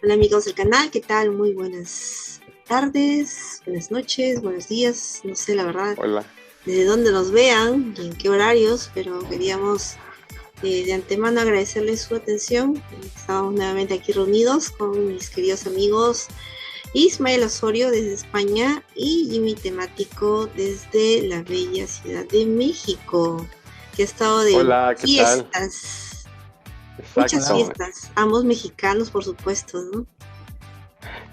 Hola amigos del canal, ¿qué tal? Muy buenas tardes, buenas noches, buenos días, no sé la verdad Hola. desde dónde nos vean y en qué horarios, pero queríamos de antemano agradecerles su atención. Estamos nuevamente aquí reunidos con mis queridos amigos Ismael Osorio desde España y Jimmy Temático desde la bella ciudad de México, que ha estado de Hola, ¿qué tal? fiestas, muchas Exacto, Hola. fiestas, ambos mexicanos por supuesto, ¿no?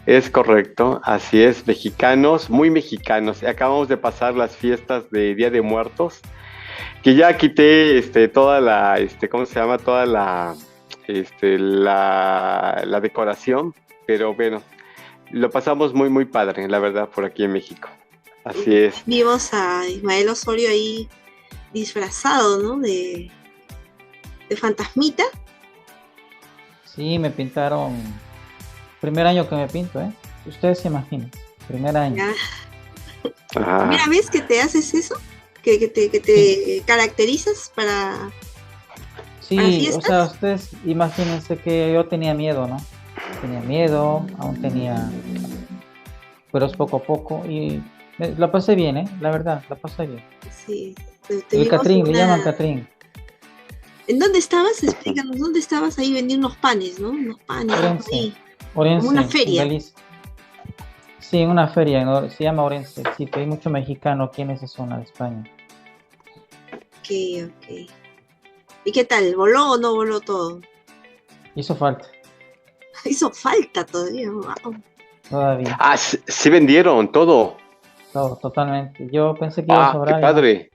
es correcto, así es, mexicanos, muy mexicanos. Acabamos de pasar las fiestas de Día de Muertos, que ya quité toda la, ¿cómo se llama? Toda la, la decoración, pero bueno, lo pasamos muy, muy padre, la verdad, por aquí en México. Así es. Vimos a Ismael Osorio ahí disfrazado, ¿no? De fantasmita. Sí, me pintaron. Primer año que me pinto, ¿eh? Ustedes se imaginan. Primer año. Ya. Primera Ah, vez que te haces eso, que Sí, te caracterizas para sí, o sea, fiestas. ustedes imagínense que yo tenía miedo, ¿no? Tenía miedo, aún tenía, pero es poco a poco y la pasé bien, ¿eh? La verdad, la pasé bien. Sí, te El vimos en Catrín, le llaman una. Catrín. ¿En dónde estabas? Explícanos, ¿dónde estabas ahí vendiendo unos panes, ¿no? Unos panes, algo Orense, ahí, como Orense, una en feria. Galicia. Sí, en una feria, se llama Orense, sí, que hay mucho mexicano aquí en esa zona de España. Ok, ok. ¿Y qué tal? ¿Voló o no voló todo? Hizo falta, Hizo falta todavía, wow. todavía. sí, sí vendieron todo. Todo, totalmente. Yo pensé que iba a Ah, qué sobrar y no. padre.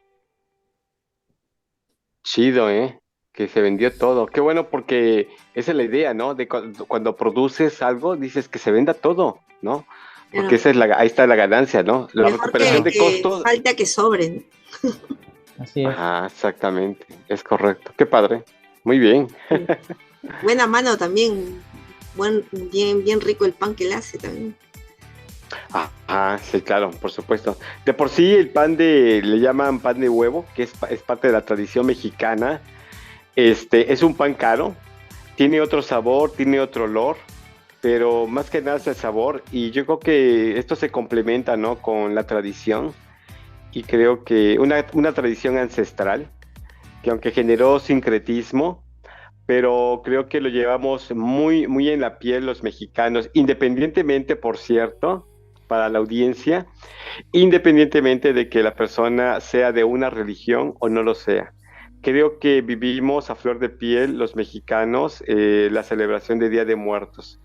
Chido, ¿eh? Que se vendió todo. Qué bueno porque esa es la idea, ¿no? De cuando produces algo, dices que se venda todo, ¿no? Porque Pero esa es ahí está la ganancia, ¿no? La mejor recuperación de que costos. falte a que sobre, ¿no? Así es. Ajá, exactamente. Es correcto. Qué padre. Muy bien. Buena mano también, bien rico el pan que le hace también. Sí, claro, por supuesto. De por sí, le llaman pan de huevo, que es parte de la tradición mexicana. Es un pan caro, tiene otro sabor, tiene otro olor, pero más que nada es el sabor y yo creo que esto se complementa, ¿no? Con la tradición y creo que una tradición ancestral que aunque generó sincretismo, pero creo que lo llevamos muy, muy en la piel los mexicanos, independientemente, por cierto, para la audiencia, independientemente de que la persona sea de una religión o no lo sea. Creo que vivimos a flor de piel los mexicanos la celebración de Día de Muertos.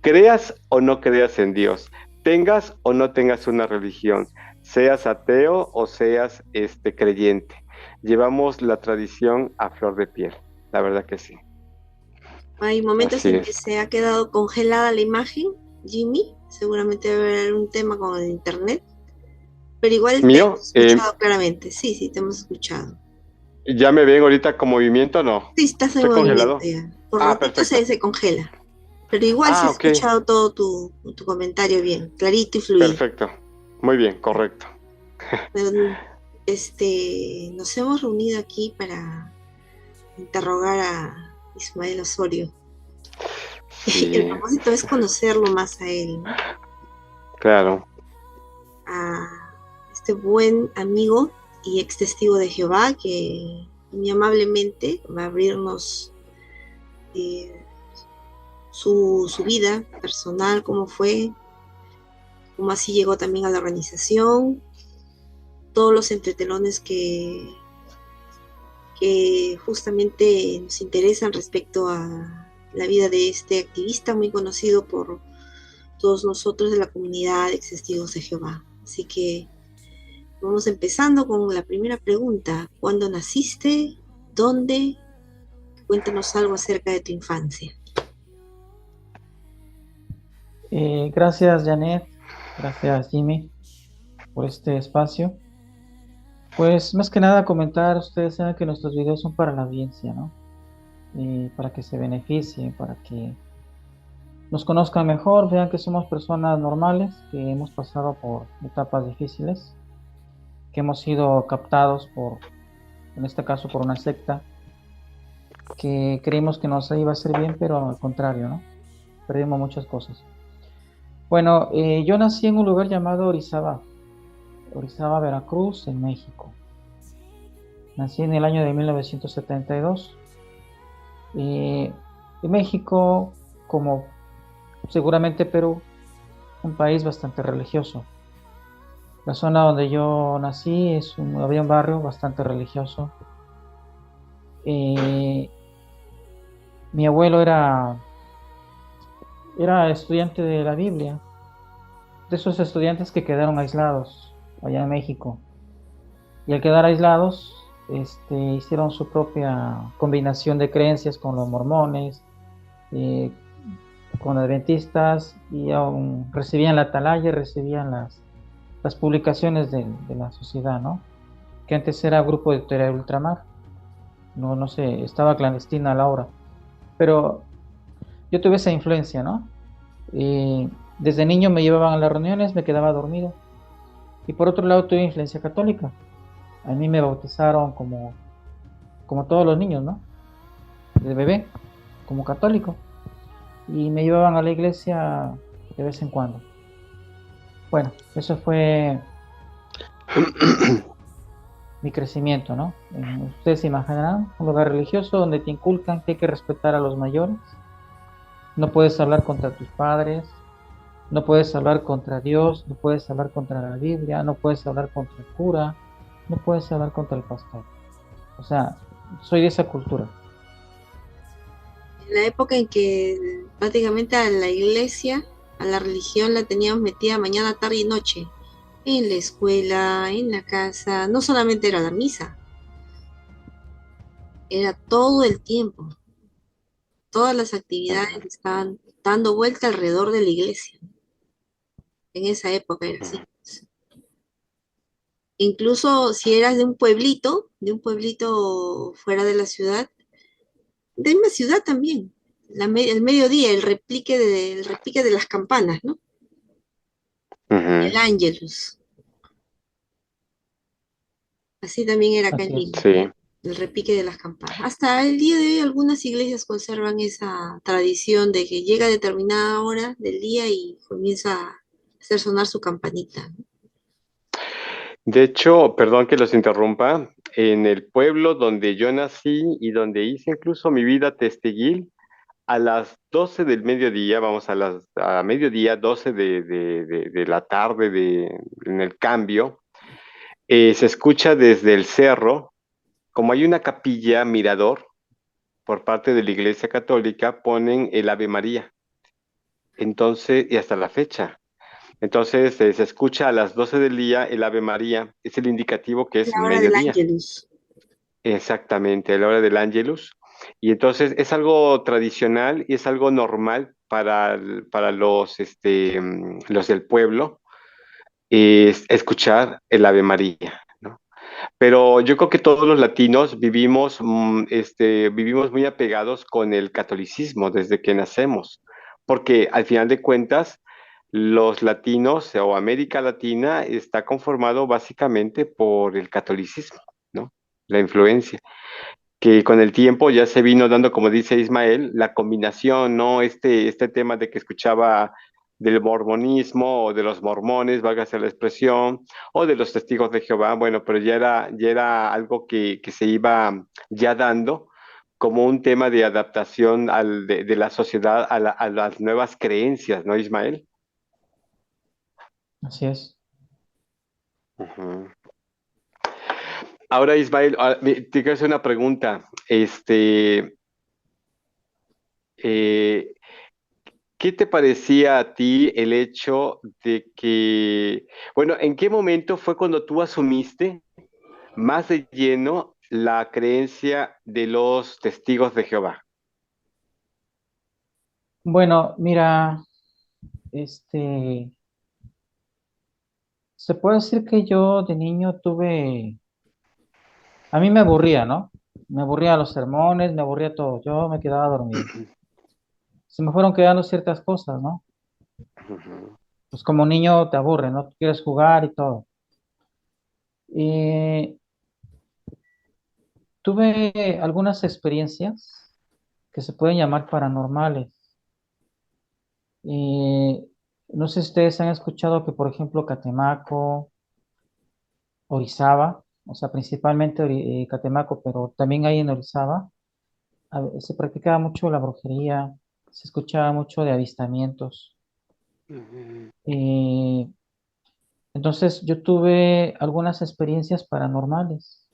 Creas o no creas en Dios, tengas o no tengas una religión, seas ateo o seas creyente. Llevamos la tradición a flor de piel, la verdad que sí. Hay momentos Así en que es. se ha quedado congelada la imagen, Jimmy, seguramente debe haber un tema con el internet, pero igual te hemos Mío, escuchado claramente, sí, sí, te hemos escuchado. ¿ya me ven ahorita con movimiento o no? Sí, estás en ¿Estoy movimiento congelado? ya, por Ah, ratito perfecto. se congela, pero igual se ha Ok, escuchado todo tu comentario bien, clarito y fluido. perfecto. Muy bien, correcto. Pero, nos hemos reunido aquí para interrogar a Ismael Osorio. Y el Sí, propósito es conocerlo más a él, ¿no? claro. A este buen amigo y ex testigo de Jehová que muy amablemente va a abrirnos eh, su vida personal, cómo fue, cómo así llegó también a la organización, todos los entretelones que justamente nos interesan respecto a la vida de este activista muy conocido por todos nosotros de la comunidad de ex testigos de Jehová. Así que vamos empezando con la primera pregunta. ¿Cuándo naciste? ¿Dónde? Cuéntanos algo acerca de tu infancia. Gracias, Janet. Gracias, Jimmy, por este espacio. Pues más que nada comentar, ustedes saben que nuestros videos son para la audiencia, ¿no? Para que se beneficien, para que nos conozcan mejor, vean que somos personas normales, que hemos pasado por etapas difíciles, que hemos sido captados en este caso, por una secta, que creímos que nos iba a hacer bien, pero al contrario, ¿no? perdimos muchas cosas. Bueno, yo nací en un lugar llamado Orizaba, Veracruz, en México. Nací en el año de 1972. En México, como seguramente Perú, un país bastante religioso. La zona donde yo nací había un barrio bastante religioso. Eh, Mi abuelo era estudiante de la Biblia, de esos estudiantes que quedaron aislados allá en México. Y al quedar aislados, hicieron su propia combinación de creencias con los mormones, eh, con adventistas, y aún recibían la atalaya, recibían las publicaciones de la sociedad, ¿no? Que antes era Grupo Editorial Ultramar. No, no sé, estaba clandestina a la hora. Pero yo tuve esa influencia, ¿no? Desde niño me llevaban a las reuniones, me quedaba dormido. Y por otro lado tuve influencia católica. A mí me bautizaron como todos los niños, ¿no? De bebé, como católico. Y me llevaban a la iglesia de vez en cuando. Bueno, eso fue mi crecimiento, ¿no? Ustedes se imaginarán un lugar religioso donde te inculcan que hay que respetar a los mayores. No puedes hablar contra tus padres, no puedes hablar contra Dios, no puedes hablar contra la Biblia, no puedes hablar contra el cura, no puedes hablar contra el pastor. O sea, soy de esa cultura. En la época en que prácticamente a la iglesia, a la religión la teníamos metida mañana, tarde y noche, en la escuela, en la casa, no solamente era la misa, era todo el tiempo, todas las actividades estaban dando vuelta alrededor de la iglesia. En esa época era así. Incluso si eras de un pueblito fuera de la ciudad, de una ciudad también, el mediodía, el repique de las campanas, ¿no? Ujú. El Ángelus. Así también era acá en Así es. Lima, Sí. el repique de las campanas. Hasta el día de hoy algunas iglesias conservan esa tradición de que llega a determinada hora del día y comienza a hacer sonar su campanita, ¿no? De hecho, perdón que los interrumpa, en el pueblo donde yo nací y donde hice incluso mi vida testiguil, a las 12 del mediodía, vamos a mediodía, 12 de la tarde en el cambio, se escucha desde el cerro, como hay una capilla mirador por parte de la Iglesia Católica, ponen el Ave María. Entonces, y hasta la fecha. Entonces, se escucha a las 12 del día el Ave María, es el indicativo que Es es la hora del mediodía. Ángelus. Exactamente, a la hora del Ángelus. Y entonces es algo tradicional y es algo normal para los del pueblo, es escuchar el Ave María, ¿no? Pero yo creo que todos los latinos vivimos muy apegados con el catolicismo desde que nacemos, porque al final de cuentas, los latinos o América Latina está conformado básicamente por el catolicismo, ¿no? La influencia que con el tiempo ya se vino dando, como dice Ismael, la combinación, ¿no? Este tema de que escuchaba del mormonismo o de los mormones, válgase la expresión, o de los testigos de Jehová, bueno, pero ya era algo que se iba ya dando como un tema de adaptación de la sociedad a las nuevas creencias, ¿no, Ismael? Así es. Ujú. Ahora, Ismael, te quiero hacer una pregunta. Eh, ¿Qué te parecía a ti el hecho de que, bueno, en qué momento fue cuando tú asumiste más de lleno la creencia de los testigos de Jehová? Bueno, mira, este, se puede decir que yo de niño a mí me aburría, ¿no? Me aburría los sermones, me aburría todo. Yo me quedaba dormido. Se me fueron quedando ciertas cosas, ¿no? Ujú. Pues como niño te aburre, ¿no? Tú quieres jugar y todo. Y tuve algunas experiencias que se pueden llamar paranormales. Eh, no sé si ustedes han escuchado que, por ejemplo, Catemaco, Orizaba, o sea, principalmente Catemaco, pero también hay en Orizaba, se practicaba mucho la brujería, se escuchaba mucho de avistamientos. Ujú. Eh, entonces, yo tuve algunas experiencias paranormales,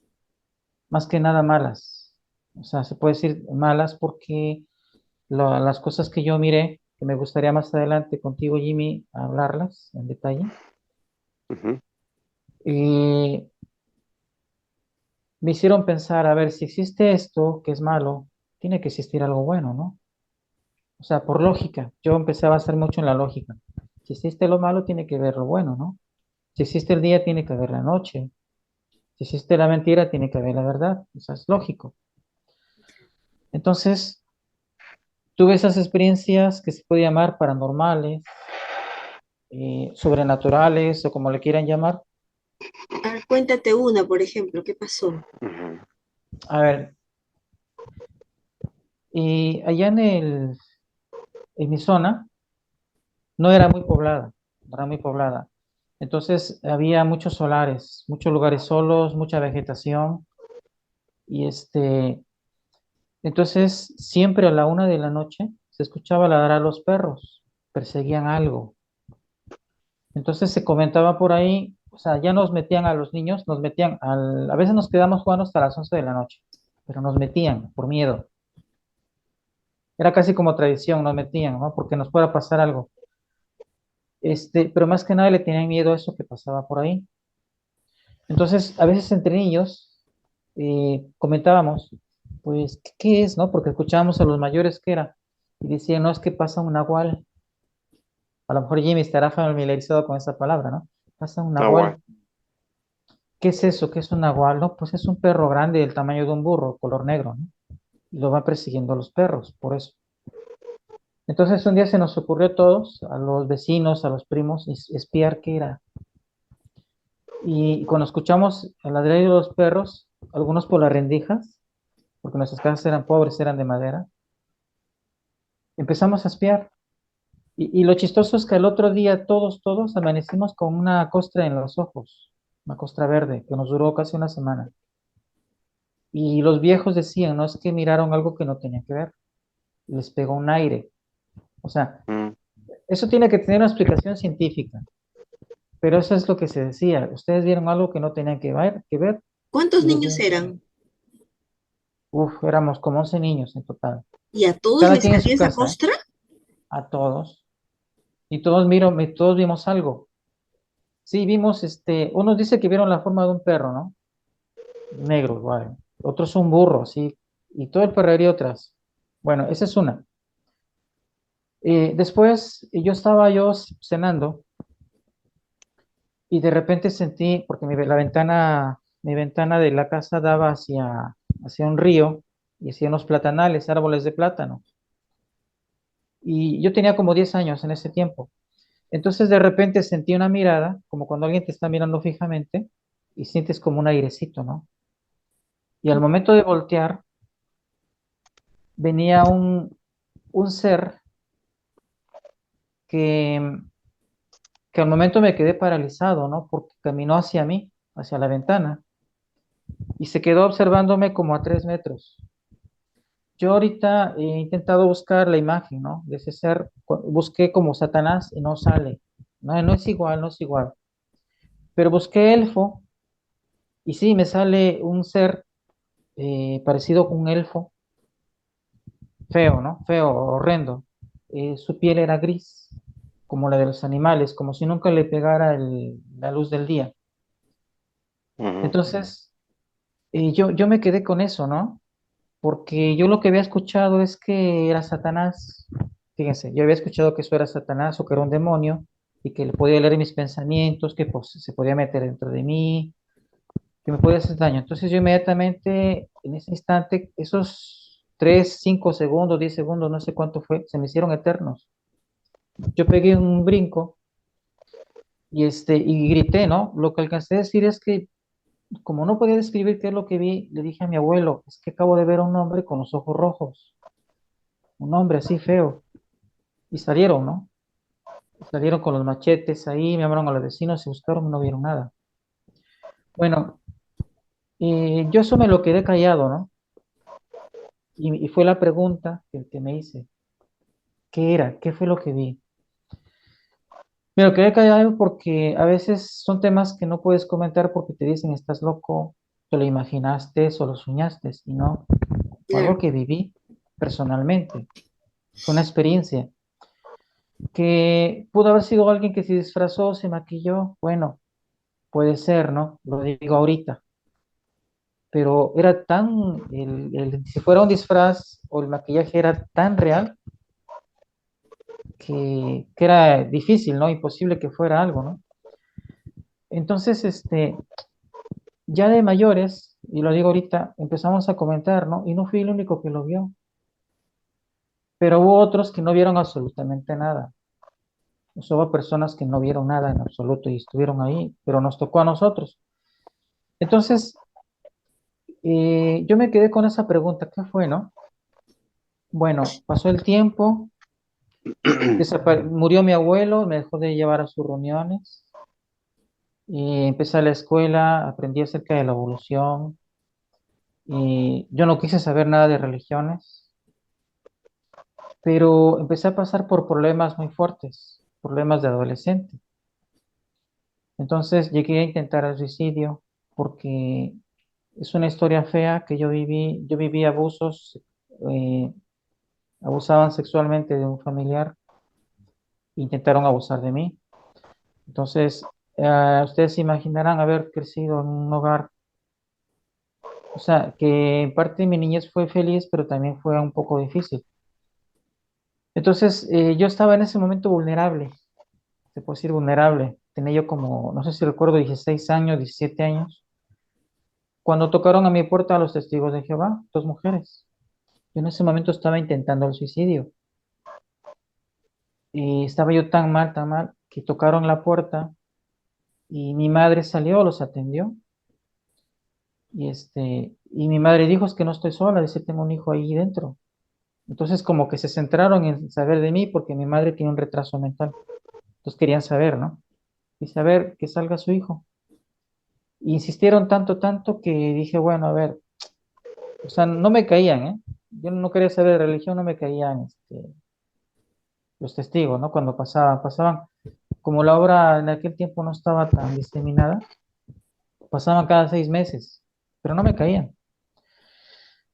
más que nada malas. O sea, se puede decir malas porque las cosas que yo miré, que me gustaría más adelante contigo, Jimmy, hablarlas en detalle, Ujú. eh, me hicieron pensar, a ver, si existe esto que es malo, tiene que existir algo bueno, ¿no? O sea, por lógica, yo empecé a basar mucho en la lógica. Si existe lo malo, tiene que haber lo bueno, ¿no? Si existe el día, tiene que haber la noche. Si existe la mentira, tiene que haber la verdad. O sea, es lógico. Entonces, tuve esas experiencias que se puede llamar paranormales, sobrenaturales o como le quieran llamar. Ah, cuéntate una, por ejemplo, ¿qué pasó? Ujú. A ver, y allá en mi zona no era muy poblada, no era muy poblada. Entonces había muchos solares, muchos lugares solos, mucha vegetación y entonces siempre a la 1 de la noche se escuchaba ladrar a los perros, perseguían algo. Entonces se comentaba por ahí, o sea, ya nos metían a los niños, a veces nos quedamos jugando hasta las 11 de la noche, pero nos metían por miedo. Era casi como tradición, nos metían, ¿no? Porque nos pueda pasar algo. Pero más que nada le tenían miedo a eso que pasaba por ahí. Entonces, a veces entre niños comentábamos, pues, ¿qué es, no? Porque escuchábamos a los mayores que era, y decían, no, es que pasa un nahual. A lo mejor Jimmy estará familiarizado con esa palabra, ¿no? Pasa un Agua. nahual. ¿Qué es eso? ¿Qué es un nahual? No, pues es un perro grande del tamaño de un burro, color negro, ¿no? Y lo va persiguiendo a los perros, por eso. Entonces un día se nos ocurrió a todos, a los vecinos, a los primos, espiar qué era. Y cuando escuchamos el ladrido de los perros, algunos por las rendijas, porque nuestras casas eran pobres, eran de madera, empezamos a espiar. Y lo chistoso es que el otro día todos amanecimos con una costra en los ojos, una costra verde, que nos duró casi una semana. Y los viejos decían, no es que miraron algo que no tenía que ver, les pegó un aire. O sea, Mm. eso tiene que tener una explicación científica, pero eso es lo que se decía. Ustedes vieron algo que no tenían que ver ¿Cuántos y los niños viejos, eran? éramos como 11 niños en total. ¿Y a todos Cada les quien en salió su esa casa, ¿eh? costra? A todos. Y todos vimos algo. Sí, vimos, unos dice que vieron la forma de un perro, ¿no? Negro, igual. Otros un burro, sí. Y todo el perrerío atrás. Bueno, esa es una. Después yo estaba cenando y de repente sentí, porque mi ventana de la casa daba hacia un río y hacia unos platanales, árboles de plátano. Y yo tenía como 10 años en ese tiempo. Entonces de repente sentí una mirada, como cuando alguien te está mirando fijamente y sientes como un airecito, ¿no? Y al momento de voltear, venía un ser que, que al momento me quedé paralizado, ¿no? Porque caminó hacia mí, hacia la ventana, y se quedó observándome como a 3 metros. Yo ahorita he intentado buscar la imagen, ¿no? De ese ser, busqué como Satanás y no sale. No, no es igual, no es igual. Pero busqué elfo y sí, me sale un ser parecido con un elfo, feo, ¿no? Feo, horrendo. Su piel era gris, como la de los animales, como si nunca le pegara la luz del día. Ujú. Entonces, yo me quedé con eso, ¿no? Porque yo lo que había escuchado es que era Satanás. Fíjense, yo había escuchado que eso era Satanás o que era un demonio y que le podía leer mis pensamientos, que pues, se podía meter dentro de mí, que me podía hacer daño. Entonces yo inmediatamente, en ese instante, esos 3, 5 segundos, 10 segundos, no sé cuánto fue, se me hicieron eternos. Yo pegué un brinco y grité, ¿no? Lo que alcancé a decir es que, como no podía describir qué es lo que vi, le dije a mi abuelo, es que acabo de ver a un hombre con los ojos rojos, un hombre así feo. Y salieron, ¿no? Salieron con los machetes ahí, me llamaron a los vecinos, se buscaron, no vieron nada. Bueno, yo eso me lo quedé callado, ¿no? Y fue la pregunta que me hice, ¿qué era? ¿Qué fue lo que vi? Me lo quedé callado porque a veces son temas que no puedes comentar porque te dicen, estás loco, te lo imaginaste o lo soñaste, y no, fue algo Claro, que viví personalmente, fue una experiencia que pudo haber sido alguien que se disfrazó, se maquilló, bueno, puede ser, ¿no? Lo digo ahorita, pero era tan, si fuera un disfraz o el maquillaje era tan real que era difícil, ¿no? Imposible que fuera algo, ¿no? Entonces, ya de mayores, y lo digo ahorita, empezamos a comentar, ¿no? Y no fui el único que lo vio, pero hubo otros que no vieron absolutamente nada. O sea, hubo personas que no vieron nada en absoluto y estuvieron ahí, pero nos tocó a nosotros. Entonces, yo me quedé con esa pregunta, ¿qué fue, no? Bueno, pasó el tiempo, murió mi abuelo, me dejó de llevar a sus reuniones, y empecé la escuela, aprendí acerca de la evolución, y yo no quise saber nada de religiones, pero empecé a pasar por problemas muy fuertes, problemas de adolescente. Entonces llegué a intentar el suicidio porque es una historia fea que yo viví abusos, eh, abusaban sexualmente de un familiar, intentaron abusar de mí. Entonces, ustedes se imaginarán haber crecido en un hogar, o sea, que en parte mi niñez fue feliz, pero también fue un poco difícil. Entonces, yo estaba en ese momento vulnerable, se puede decir vulnerable. Tenía yo como, no sé si recuerdo, 16 años, 17 años, cuando tocaron a mi puerta los testigos de Jehová, dos mujeres. Yo en ese momento estaba intentando el suicidio. Y estaba yo tan mal, que tocaron la puerta y mi madre salió, los atendió. Y mi madre dijo, es que no estoy sola, dice, tengo un hijo ahí dentro. Entonces como que se centraron en saber de mí porque mi madre tiene un retraso mental. Entonces querían saber, ¿no? Y saber que salga su hijo. Insistieron tanto que dije, bueno, a ver, o sea, no me caían, ¿eh? Yo no quería saber de religión, no me caían los testigos, ¿no? Cuando pasaban, como la obra en aquel tiempo no estaba tan diseminada, pasaban cada 6 meses, pero no me caían.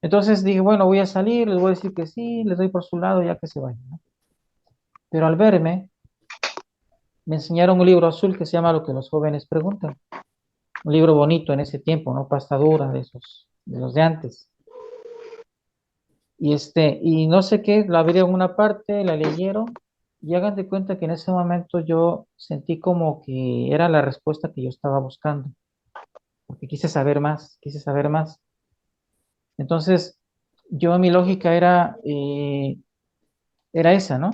Entonces dije, bueno, voy a salir, les voy a decir que sí, les doy por su lado ya que se vayan, ¿no? Pero al verme, me enseñaron un libro azul que se llama Lo que los jóvenes preguntan. Un libro bonito en ese tiempo, ¿no? Pasta dura de esos, de los de antes. Y no sé qué, la abrieron una parte, la leyeron, y hagan de cuenta que en ese momento yo sentí como que era la respuesta que yo estaba buscando, porque quise saber más, quise saber más. Entonces, mi lógica era esa, ¿no?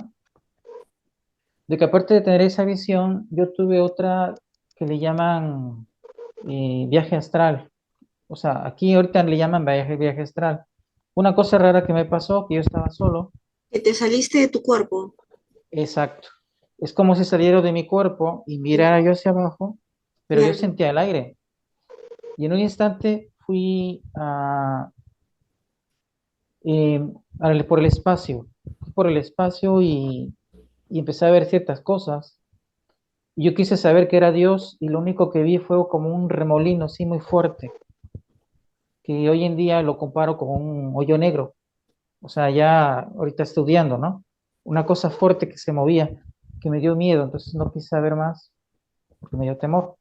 De que aparte de tener esa visión, yo tuve otra que le llaman viaje astral. O sea, aquí ahorita le llaman viaje astral. Una cosa rara que me pasó, que yo estaba solo. que te saliste de tu cuerpo. Exacto. Es como si saliera de mi cuerpo y mirara yo hacia abajo, pero yo Claro. sentía el aire. Y en un instante eh, por el espacio. Fui por el espacio y empecé a ver ciertas cosas. Y yo quise saber qué era Dios y lo único que vi fue como un remolino así muy fuerte, que hoy en día lo comparo con un hoyo negro. O sea, ya ahorita estudiando, ¿no? Una cosa fuerte que se movía, que me dio miedo, entonces no quise saber más porque me dio temor.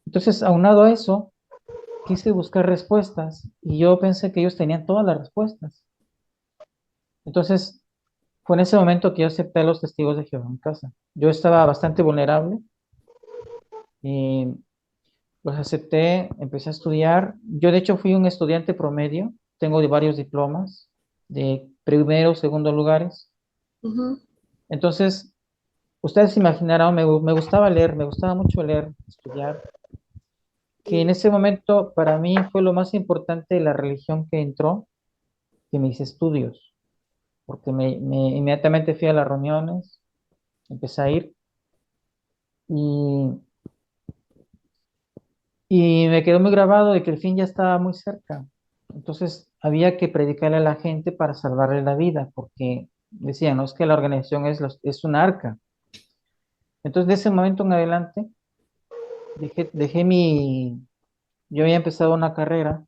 Entonces, aunado a eso, quise buscar respuestas y yo pensé que ellos tenían todas las respuestas. Entonces, fue en ese momento que yo acepté a los testigos de Jehová en casa. Yo estaba bastante vulnerable y los acepté, empecé a estudiar. Yo, de hecho, fui un estudiante promedio, tengo de varios diplomas, de primero, segundo lugares. Ujú. Entonces, ustedes se imaginarán, me gustaba leer, me gustaba mucho leer, estudiar, que en ese momento para mí fue lo más importante de la religión que entró, que mis estudios, porque inmediatamente fui a las reuniones, empecé a ir y, y me quedó muy grabado de que el fin ya estaba muy cerca. Entonces había que predicarle a la gente para salvarle la vida, porque decían, no es que la organización es un arca. Entonces de ese momento en adelante dejé yo había empezado una carrera,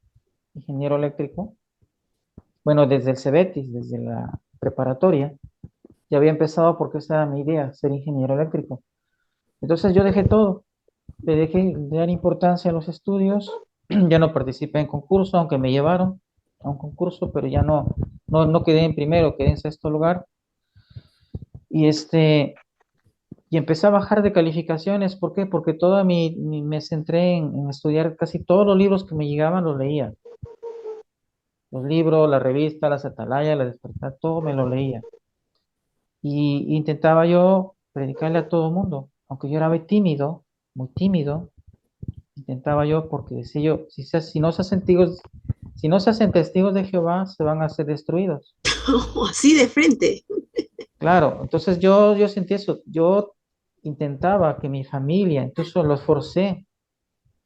ingeniero eléctrico, bueno, desde el CEBETIS, desde la preparatoria, ya había empezado porque esa era mi idea, ser ingeniero eléctrico. Entonces yo dejé todo, le dejé de dar importancia a los estudios, ya no participé en concurso, aunque me llevaron a un concurso, pero ya no quedé en primero, quedé en sexto lugar. Y y empecé a bajar de calificaciones. ¿Por qué? Porque me centré en estudiar casi todos los libros que me llegaban, los leía. Los libros, la revista, las atalayas, la despertar, todo me lo leía. Y intentaba yo predicarle a todo el mundo, aunque yo era muy tímido, intentaba yo porque decía yo, si no se hacen testigos de Jehová, se van a ser destruidos. Así de frente. Claro, entonces yo sentí eso, yo intentaba que mi familia, entonces los forcé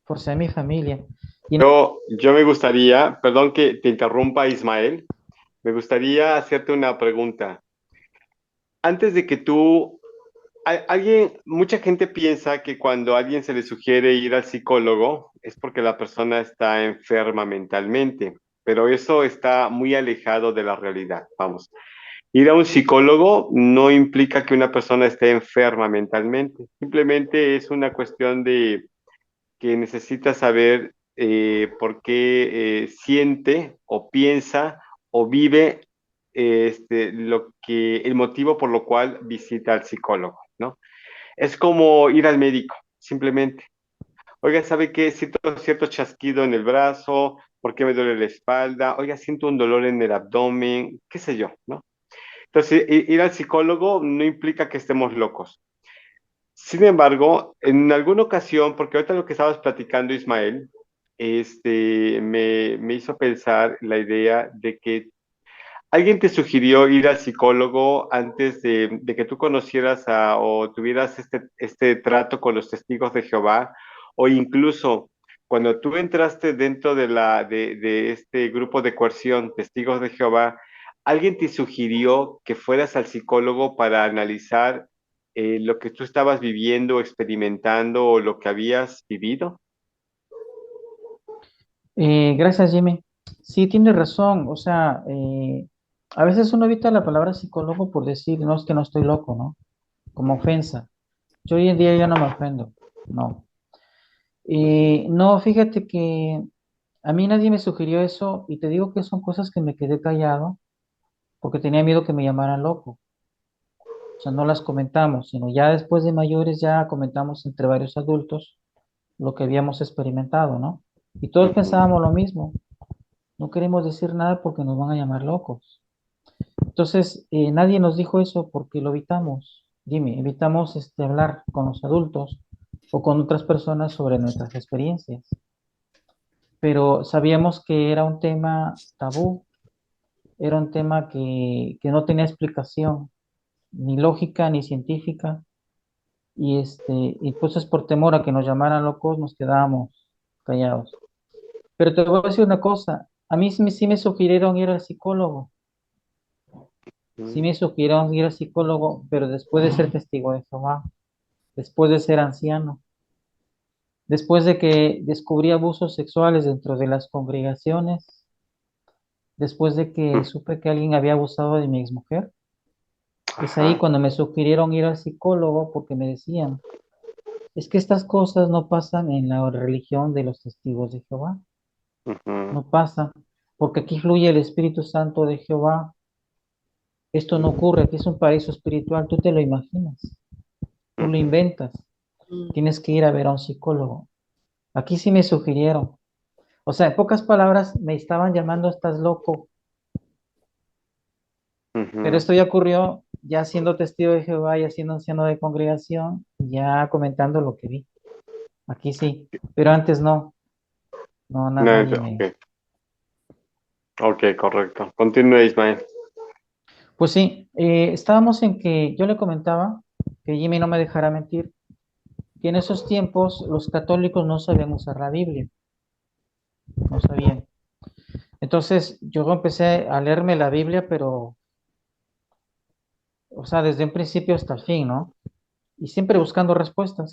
a mi familia. Y Yo me gustaría, perdón que te interrumpa, Ismael, me gustaría hacerte una pregunta. Antes de que tú, mucha gente piensa que cuando a alguien se le sugiere ir al psicólogo es porque la persona está enferma mentalmente, pero eso está muy alejado de la realidad. Vamos, ir a un psicólogo no implica que una persona esté enferma mentalmente, simplemente es una cuestión de que necesita saber por qué siente o piensa o vive el motivo por lo cual visita al psicólogo, ¿no? Es como ir al médico, simplemente. Oiga, ¿sabe qué? Siento cierto chasquido en el brazo, ¿por qué me duele la espalda? Oiga, siento un dolor en el abdomen, qué sé yo, ¿no? Entonces, ir al psicólogo no implica que estemos locos. Sin embargo, en alguna ocasión, porque ahorita lo que estabas platicando, Ismael, me hizo pensar la idea de que alguien te sugirió ir al psicólogo antes de que tú conocieras o tuvieras este trato con los testigos de Jehová, o incluso cuando tú entraste dentro de este grupo de coerción, testigos de Jehová, alguien te sugirió que fueras al psicólogo para analizar lo que tú estabas viviendo, experimentando o lo que habías vivido. gracias, Jimmy. Sí, tiene razón. O sea, a veces uno evita la palabra psicólogo por decir, no es que no estoy loco, ¿no? Como ofensa. Yo hoy en día ya no me ofendo, no. No, fíjate que a mí nadie me sugirió eso y te digo que son cosas que me quedé callado porque tenía miedo que me llamaran loco. O sea, no las comentamos, sino ya después de mayores ya comentamos entre varios adultos lo que habíamos experimentado, ¿no? Y todos Ujú. pensábamos lo mismo. No queremos decir nada porque nos van a llamar locos. Entonces, nadie nos dijo eso porque lo evitamos. Dime, evitamos hablar con los adultos o con otras personas sobre nuestras experiencias. Pero sabíamos que era un tema tabú, era un tema que no tenía explicación, ni lógica ni científica, y entonces por temor a que nos llamaran locos nos quedábamos callados. Pero te voy a decir una cosa, a mí sí me sugirieron ir al psicólogo, sí me sugirieron ir al psicólogo, pero después de ser testigo de Jehová, después de ser anciano, después de que descubrí abusos sexuales dentro de las congregaciones, después de que supe que alguien había abusado de mi exmujer. Es ahí Ajá. cuando me sugirieron ir al psicólogo porque me decían, es que estas cosas no pasan en la religión de los testigos de Jehová, Ujú. no pasan, porque aquí fluye el Espíritu Santo de Jehová. Esto no ocurre, aquí es un paraíso espiritual, tú te lo imaginas, tú lo Ujú. inventas, Mm. tienes que ir a ver a un psicólogo. Aquí sí me sugirieron. O sea, en pocas palabras, me estaban llamando, estás loco, pero Ujú. esto ya ocurrió ya siendo testigo de Jehová, ya siendo anciano de congregación, ya comentando lo que vi. Aquí sí, pero antes no, no, No, nadie me... ok, ok, correcto. Continúa, Ismael. Pues sí, estábamos en que yo le comentaba que Jimmy no me dejará mentir, que en esos tiempos los católicos no sabían usar la Biblia, no sabían. Entonces yo empecé a leerme la Biblia, pero, o sea, desde un principio hasta el fin, ¿no? Y siempre buscando respuestas.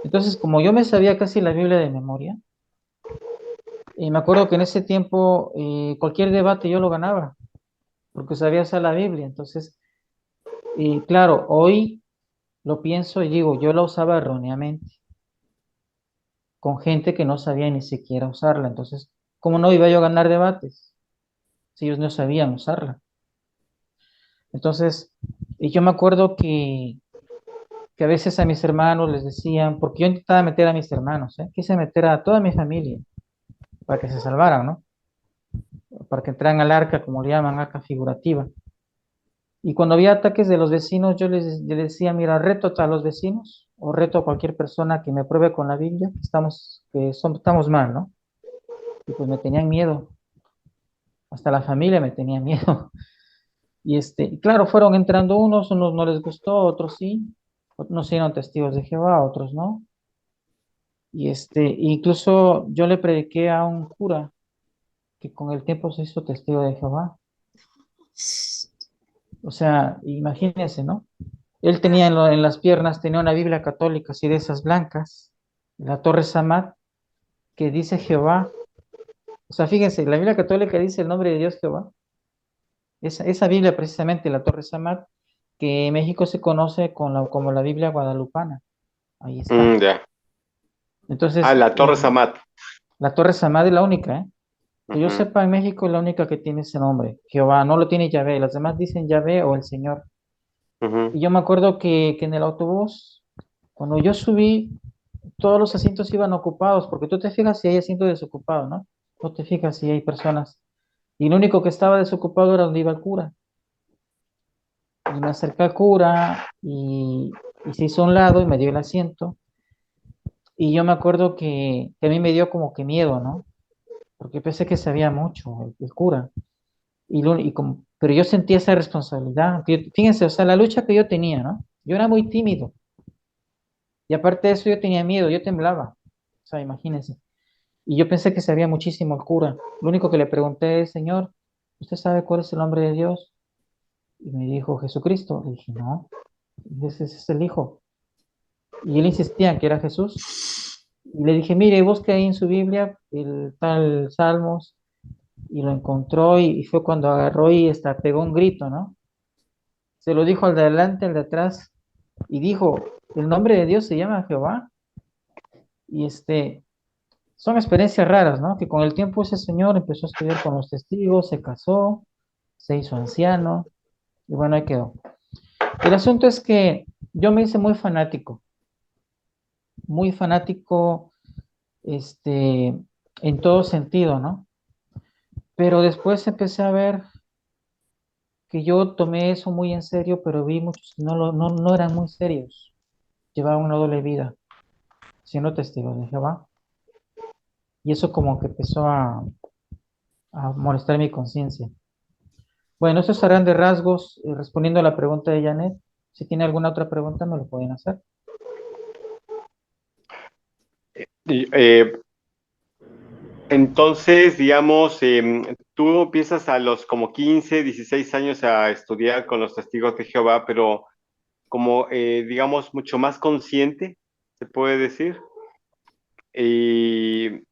Entonces, como yo me sabía casi la Biblia de memoria, y me acuerdo que en ese tiempo cualquier debate yo lo ganaba, porque sabía usar la Biblia. Entonces, y claro, hoy lo pienso y digo, yo la usaba erróneamente, con gente que no sabía ni siquiera usarla. Entonces, ¿cómo no iba yo a ganar debates si ellos no sabían usarla? Entonces, y yo me acuerdo que a veces a mis hermanos les decían, porque yo intentaba meter a mis hermanos, ¿eh? Quise meter a toda mi familia para que se salvaran, ¿no? Para que entraran al arca, como le llaman, arca figurativa. Y cuando había ataques de los vecinos, yo les decía, mira, reto a los vecinos o reto a cualquier persona que me pruebe con la Biblia estamos mal, ¿no? Y pues me tenían miedo, hasta la familia me tenía miedo. Y claro, fueron entrando unos no les gustó, otros sí, unos eran testigos de Jehová, otros no. Incluso yo le prediqué a un cura que con el tiempo se hizo testigo de Jehová. O sea, imagínense, ¿no? Él tenía en las piernas, tenía una Biblia católica así de esas blancas, la Torre Samat, que dice Jehová. O sea, fíjense, la Biblia católica dice el nombre de Dios Jehová. Esa Biblia precisamente, la Torre Samat, que en México se conoce como la Biblia guadalupana. Ahí está. Ya. Ah, Entonces, la Torre Samat. la Torre Samat es la única, ¿eh? Que yo Ujú, sepa, en México es la única que tiene ese nombre. Jehová, no lo tiene Yahvé. Las demás dicen Yahvé o el Señor. ujú. Y yo me acuerdo que en el autobús, cuando yo subí, todos los asientos iban ocupados, porque tú te fijas si hay asientos desocupados, ¿no? No te fijas si hay personas. Y lo único que estaba desocupado era donde iba el cura. Y me acerqué al cura y se hizo a un lado y me dio el asiento. Y yo me acuerdo que a mí me dio como que miedo, ¿no? Porque pensé que sabía mucho el cura. Pero yo sentía esa responsabilidad. Fíjense, o sea, la lucha que yo tenía, ¿no? Yo era muy tímido. Y aparte de eso, yo tenía miedo, yo temblaba. O sea, imagínense. Y yo pensé que sabía muchísimo el cura. Lo único que le pregunté es, Señor, ¿usted sabe cuál es el nombre de Dios? Y me dijo, Jesucristo. Le dije, no, ese es el Hijo. Y él insistía en que era Jesús. Y le dije, mire, busque ahí en su Biblia el tal Salmos. Y lo encontró y fue cuando agarró y hasta pegó un grito, ¿no? Se lo dijo al de adelante, al de atrás. Y dijo, el nombre de Dios se llama Jehová. Y son experiencias raras, ¿no? Que con el tiempo ese señor empezó a estudiar con los testigos, se casó, se hizo anciano y bueno, ahí quedó. El asunto es que yo me hice muy fanático, en todo sentido, ¿no? Pero después empecé a ver que yo tomé eso muy en serio, pero vi muchos que no eran muy serios, llevaban una doble vida, siendo testigos de Jehová. Y eso como que empezó a molestar mi conciencia. Bueno, esos serán de rasgos, respondiendo a la pregunta de Janet. Si tiene alguna otra pregunta, me lo pueden hacer. Y, entonces, digamos, tú empiezas a los como 15, 16 años a estudiar con los testigos de Jehová, pero como, digamos, mucho más consciente, se puede decir. Eh,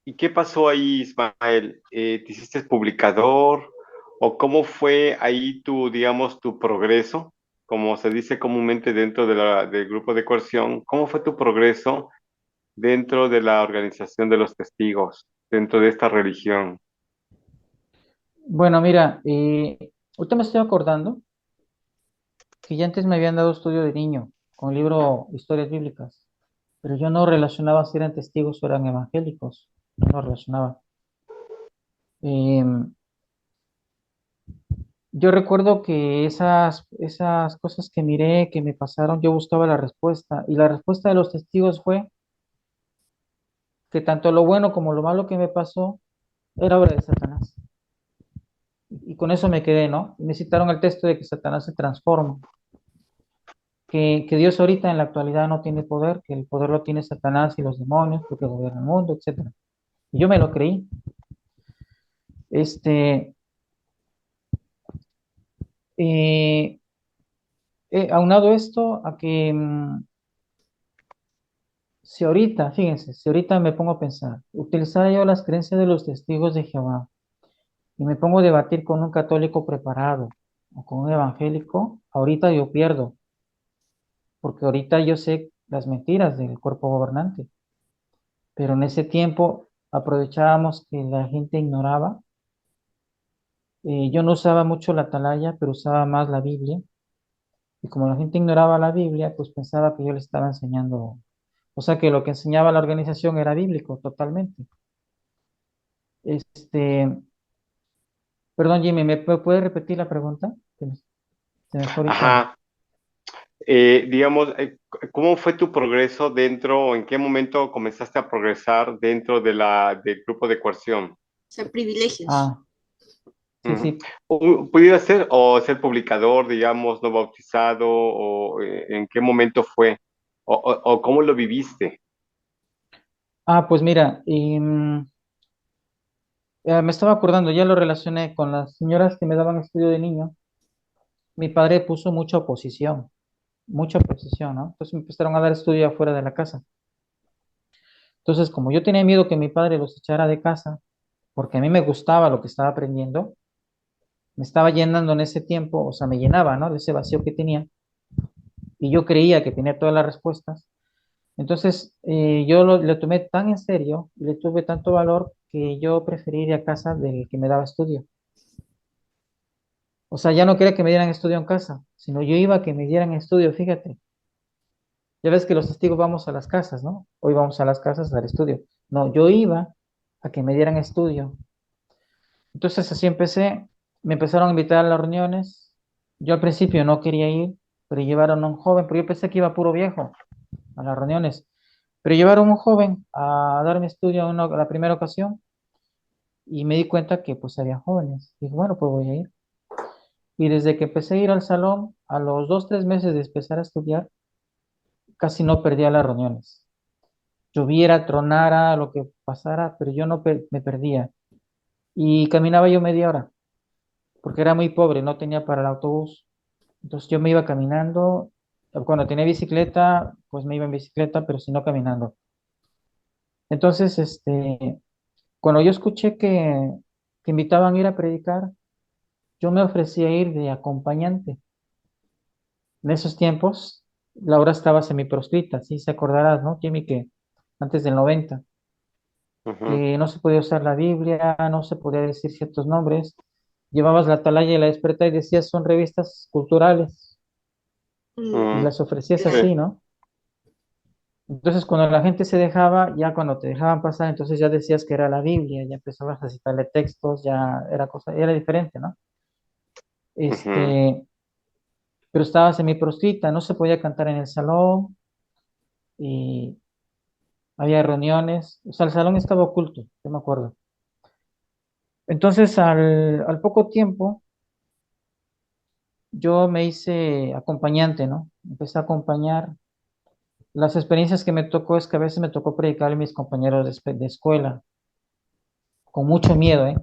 ¿Y qué pasó ahí, Ismael? ¿Te hiciste publicador? ¿O cómo fue ahí tu, digamos, tu progreso? Como se dice comúnmente dentro de del grupo de coerción, ¿cómo fue tu progreso dentro de la organización de los testigos, dentro de esta religión? Bueno, mira, ahorita me estoy acordando que ya antes me habían dado estudio de niño con el libro Historias Bíblicas, pero yo no relacionaba si eran testigos o eran evangélicos. No lo relacionaba. Em, yo recuerdo que esas cosas que miré, que me pasaron, yo buscaba la respuesta. Y la respuesta de los testigos fue que tanto lo bueno como lo malo que me pasó era obra de Satanás. Y con eso me quedé, ¿no? Y me citaron el texto de que Satanás se transforma. que Dios ahorita en la actualidad no tiene poder, que el poder lo tiene Satanás y los demonios, porque gobierna el mundo, etcétera. Y yo me lo creí. Este, eh, Aunado esto a que si ahorita, fíjense, si ahorita me pongo a pensar, utilizar yo las creencias de los testigos de Jehová y me pongo a debatir con un católico preparado o con un evangélico, ahorita yo pierdo, porque ahorita yo sé las mentiras del cuerpo gobernante, pero en ese tiempo aprovechábamos que la gente ignoraba. Yo no usaba mucho la atalaya, pero usaba más la Biblia, y como la gente ignoraba la Biblia, pues pensaba que yo le estaba enseñando, o sea que lo que enseñaba la organización era bíblico totalmente. Este, Perdón, Jimmy, ¿me puede repetir la pregunta? Se me fue ahorita. Ajá. Digamos, ¿cómo fue tu progreso dentro, en qué momento comenzaste a progresar dentro de del grupo de coerción? O sea, privilegios. Ah, sí, Ujú. sí. ¿Pudiera ser o ser publicador, digamos, no bautizado, o en qué momento fue, o cómo lo viviste? Pues mira, me estaba acordando, ya lo relacioné con las señoras que me daban estudio de niño. Mi padre puso mucha oposición, ¿no? Entonces me empezaron a dar estudio afuera de la casa. Entonces, como yo tenía miedo que mi padre los echara de casa, porque a mí me gustaba lo que estaba aprendiendo, me estaba llenando en ese tiempo, o sea, me llenaba, ¿no? De ese vacío que tenía, y yo creía que tenía todas las respuestas. Entonces, yo le tomé tan en serio, le tuve tanto valor, que yo preferí ir a casa del que me daba estudio. O sea, ya no quería que me dieran estudio en casa, sino yo iba a que me dieran estudio, fíjate. Ya ves que los testigos vamos a las casas, ¿no? Hoy vamos a las casas a dar estudio. No, yo iba a que me dieran estudio. Entonces así empecé, me empezaron a invitar a las reuniones. Yo al principio no quería ir, pero llevaron a un joven, pero yo pensé que iba puro viejo a las reuniones. Pero llevaron a un joven a darme estudio la primera ocasión, y me di cuenta que pues había jóvenes. Dije, bueno, pues voy a ir. Y desde que empecé a ir al salón, a los 2, 3 meses de empezar a estudiar, casi no perdía las reuniones. Lloviera, tronara, lo que pasara, pero yo no me perdía. Y caminaba yo media hora, porque era muy pobre, no tenía para el autobús. Entonces yo me iba caminando. Cuando tenía bicicleta, pues me iba en bicicleta, pero si no caminando. Entonces, cuando yo escuché que invitaban a ir a predicar, yo me ofrecí a ir de acompañante. En esos tiempos, Laura estaba semiproscrita, sí se acordarás, ¿no, Jimmy? Que antes del 90, Ujú. que no se podía usar la Biblia, no se podía decir ciertos nombres. Llevabas la Atalaya y la Despertar y decías, son revistas culturales, y Mm, las ofrecías sí. así, ¿no? Entonces, cuando la gente se dejaba, ya cuando te dejaban pasar, entonces ya decías que era la Biblia, ya empezabas a citarle textos, ya era cosa, era diferente, ¿no? Ujú. Este, pero estaba semiproscrita, no se podía cantar en el salón, y había reuniones, o sea, el salón estaba oculto, yo me acuerdo. Entonces, al poco tiempo, yo me hice acompañante, ¿no? Empecé a acompañar. Las experiencias que me tocó es que a veces me tocó predicar a mis compañeros de escuela, con mucho miedo, ¿eh?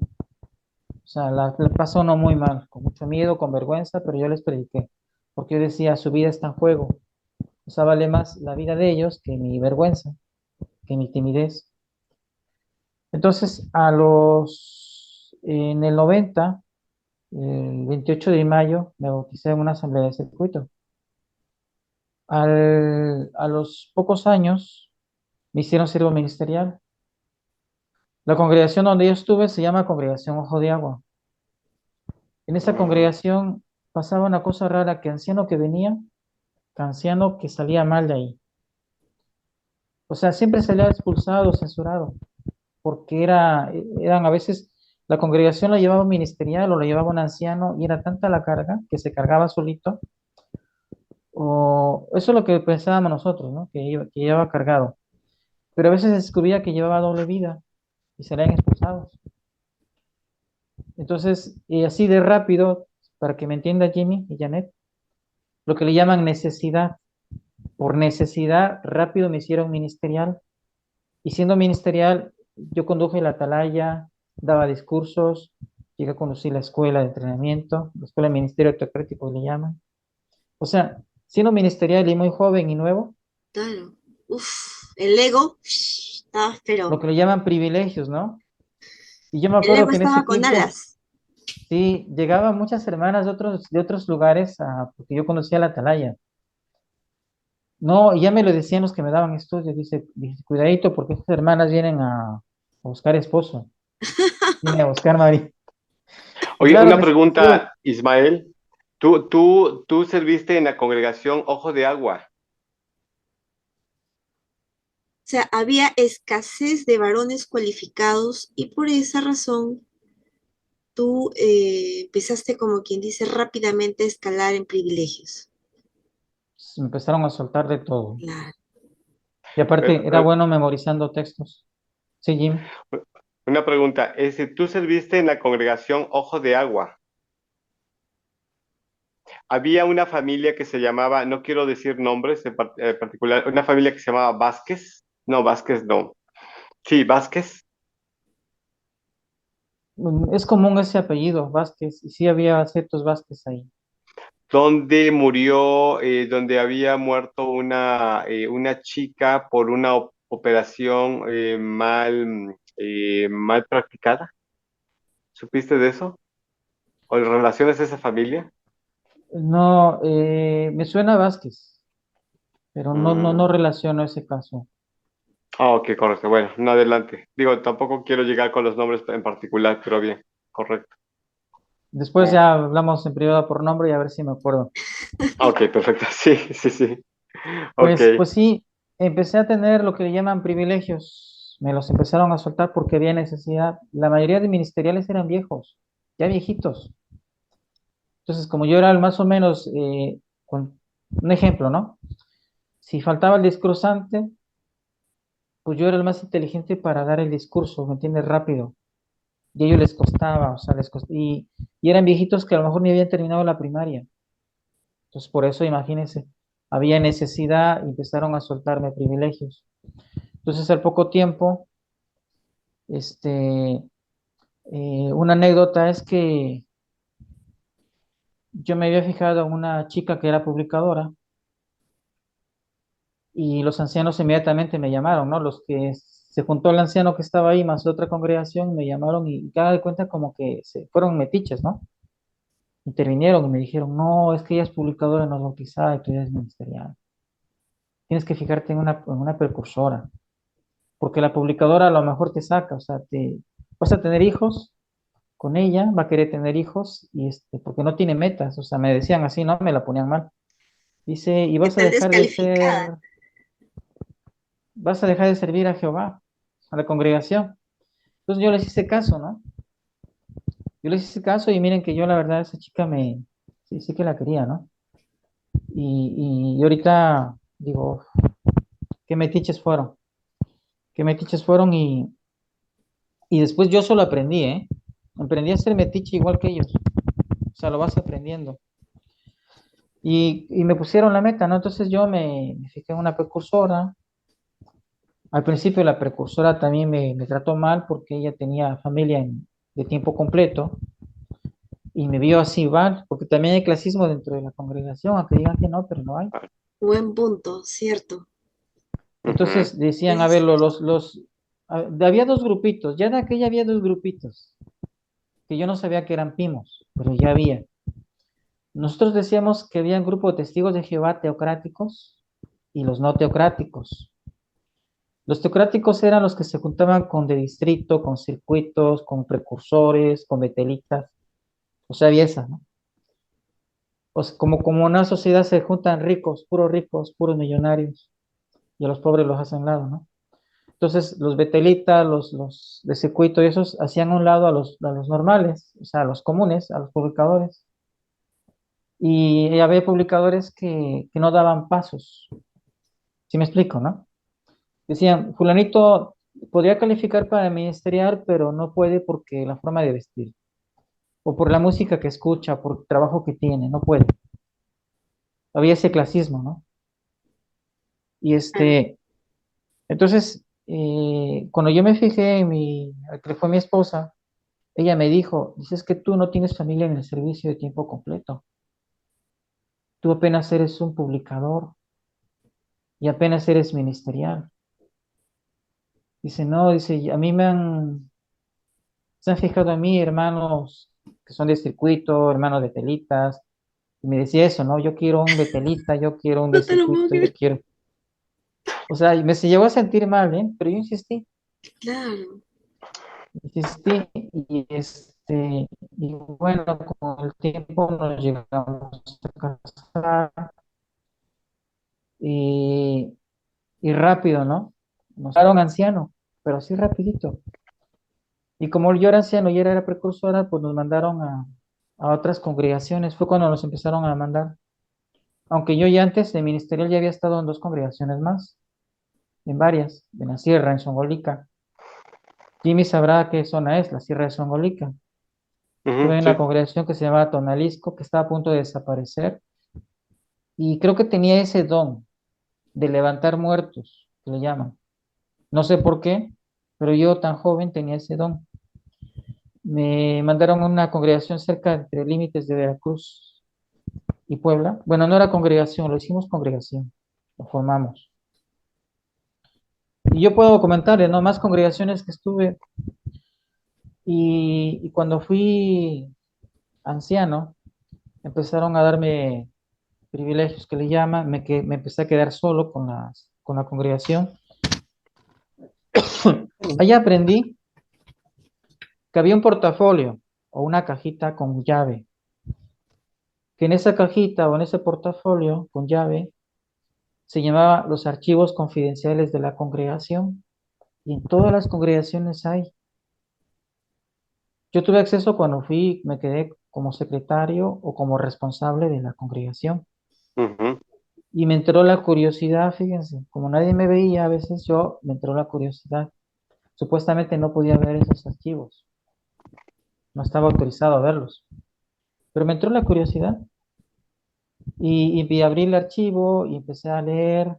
O sea, la pasó no muy mal, con mucho miedo, con vergüenza, pero yo les prediqué, porque yo decía, su vida está en juego. O sea, vale más la vida de ellos que mi vergüenza, que mi timidez. Entonces, en el 90, el 28 de mayo, me bauticé en una asamblea de circuito. A los pocos años, me hicieron siervo ministerial. La congregación donde yo estuve se llama Congregación Ojo de Agua. En esa Mm. congregación pasaba una cosa rara, que anciano que venía, que anciano que salía mal de ahí. O sea, siempre salía expulsado, censurado, porque eran a veces, la congregación la llevaba un ministerial o la llevaba un anciano, y era tanta la carga que se cargaba solito. O eso es lo que pensábamos nosotros, ¿no? Que llevaba cargado. Pero a veces se descubría que llevaba doble vida y salían expulsados. Entonces, y así de rápido, para que me entienda Jimmy y Janet, lo que le llaman necesidad. Por necesidad, rápido me hicieron ministerial. Y siendo ministerial, yo conduje la atalaya, daba discursos, llegué a conducir la escuela de entrenamiento, la escuela de ministerio teocrático le llaman. O sea, siendo ministerial y muy joven y nuevo, Claro. Uf, el ego estaba, lo pero que le llaman privilegios, ¿no? Y yo me el acuerdo ego que en ese estaba con tiempo, alas. sí, llegaban muchas hermanas de otros lugares, porque yo conocía la atalaya. No, y ya me lo decían los que me daban estudios, dice, cuidadito, porque estas hermanas vienen a buscar esposo, vienen a buscar marido. Y Oye, claro, una me sentí, pregunta, Ismael. ¿Tú serviste en la congregación Ojo de Agua? O sea, había escasez de varones cualificados y por esa razón tú empezaste, como quien dice, rápidamente a escalar en privilegios. me empezaron a soltar de todo. Claro. Y Eh, aparte, era eh, bueno memorizando textos. Sí, Jim. una pregunta, ¿tú serviste en la congregación Ojo de Agua? Había una familia que se llamaba, no quiero decir nombres en particular, una familia que se llamaba Vázquez. No, Vázquez no. Sí, Vázquez, Es común ese apellido, Vázquez, y sí había ciertos Vázquez ahí. donde murió, donde había muerto una chica por una operación mal practicada. ¿Supiste de eso? ¿O en relaciones a esa familia? No, me suena Vázquez, pero no Mm. relaciono ese caso. Ah, ok, correcto. Bueno, no adelante. Digo, tampoco quiero llegar con los nombres en particular, pero bien, correcto. Después Oh. ya hablamos en privado por nombre y a ver si me acuerdo. Ah, ok, perfecto. Sí, sí, sí. Ok. Pues sí, empecé a tener lo que le llaman privilegios. Me los empezaron a soltar porque había necesidad. La mayoría de ministeriales eran viejos, ya viejitos. Entonces, como yo era el más o menos, un ejemplo, ¿no? Si faltaba el discursante, pues yo era el más inteligente para dar el discurso, ¿me entiendes? Rápido. Y a ellos les costaba, o sea, y eran viejitos que a lo mejor ni habían terminado la primaria. Entonces, por eso, imagínense, había necesidad y empezaron a soltarme privilegios. Entonces, al poco tiempo, este, una anécdota es que yo me había fijado en una chica que era publicadora y los ancianos inmediatamente me llamaron, ¿no? Los que se juntó el anciano que estaba ahí más otra congregación me llamaron y cada de cuenta como que se fueron metiches, ¿no? Intervinieron y me dijeron, no, es que ella es publicadora no es bautizada y tú eres ministerial. Tienes que fijarte en una precursora, porque la publicadora a lo mejor te saca, o sea, vas a tener hijos con ella, va a querer tener hijos y porque no tiene metas, o sea, me decían así, ¿no? Me la ponían mal. Dice, y ¿Qué tal descalificada? vas a dejar de servir a Jehová, a la congregación. Entonces yo les hice caso, ¿no? Yo les hice caso y miren que yo la verdad esa chica sí que la quería, ¿no? Y ahorita digo, qué metiches fueron, qué metiches fueron y después yo solo aprendí, ¿eh? Aprendí a ser metiche igual que ellos, o sea, lo vas aprendiendo. Y me pusieron la meta, ¿no? Entonces yo me fijé en una precursora. Al principio la precursora también me trató mal porque ella tenía familia de tiempo completo y me vio así mal, porque también hay clasismo dentro de la congregación, aunque digan que no, pero no hay. Buen punto, cierto. Ujú. Entonces decían, Eso a es ver, cierto. había dos grupitos, ya de aquella había dos grupitos, que yo no sabía que eran primos, pero ya había. Nosotros decíamos que había un grupo de testigos de Jehová teocráticos y los no teocráticos. Los teocráticos eran los que se juntaban con de distrito, con circuitos, con precursores, con betelitas, o sea, había esa, ¿no? O sea, como una sociedad se juntan ricos, puros millonarios, y a los pobres los hacen lado, ¿no? Entonces, los betelitas, los de circuito y esos hacían a un lado a los normales, o sea, a los comunes, a los publicadores. Y había publicadores que no daban pasos. ¿Sí me explico, no? Decían, fulanito podría calificar para ministerial, pero no puede porque la forma de vestir, o por la música que escucha, por el trabajo que tiene, no puede. había ese clasismo, ¿no? Y claro. entonces, cuando yo me fijé que fue mi esposa, ella me dijo, dices que tú no tienes familia en el servicio de tiempo completo, tú apenas eres un publicador y apenas eres ministerial. Dice, no, dice, a mí se han fijado en mí hermanos que son de circuito, hermanos de telitas, y me decía eso, ¿no? Yo quiero un de telita, yo quiero un de No te lo puedo circuito, yo creer. quiero. O sea, y me se llegó a sentir mal, ¿eh? Pero yo Claro. insistí, y bueno, con el tiempo nos llegamos a casar, y, y rápido, ¿no? Nos daron anciano, pero así rapidito. Y como yo era anciano y ella era precursora, pues nos mandaron a otras congregaciones. Fue cuando nos empezaron a mandar. Aunque yo ya antes de ministerial ya había estado en dos congregaciones más, en varias, en la sierra, en Songolica. Jimmy sabrá qué zona es, la sierra de Songolica. Ujú, Estuve en una sí. congregación que se llamaba Tonalisco, que estaba a punto de desaparecer. Y creo que tenía ese don de levantar muertos, que le llaman. No sé por qué, pero yo tan joven tenía ese don. Me mandaron a una congregación cerca entre límites de Veracruz y Puebla. Bueno, no era congregación, lo hicimos congregación, lo formamos. Y yo puedo comentarle, ¿no? Más congregaciones que estuve. Y cuando fui anciano, empezaron a darme privilegios que le llaman, me empecé a quedar solo con la congregación. Allá aprendí que había un portafolio o una cajita con llave, que en esa cajita o en ese portafolio con llave se llamaba los archivos confidenciales de la congregación, y en todas las congregaciones hay. Yo tuve acceso cuando fui, me quedé como secretario o como responsable de la congregación. Ujú. Y me entró la curiosidad, fíjense, como nadie me veía, a veces me entró la curiosidad. Supuestamente no podía ver esos archivos, no estaba autorizado a verlos, pero me entró la curiosidad y abrí el archivo y empecé a leer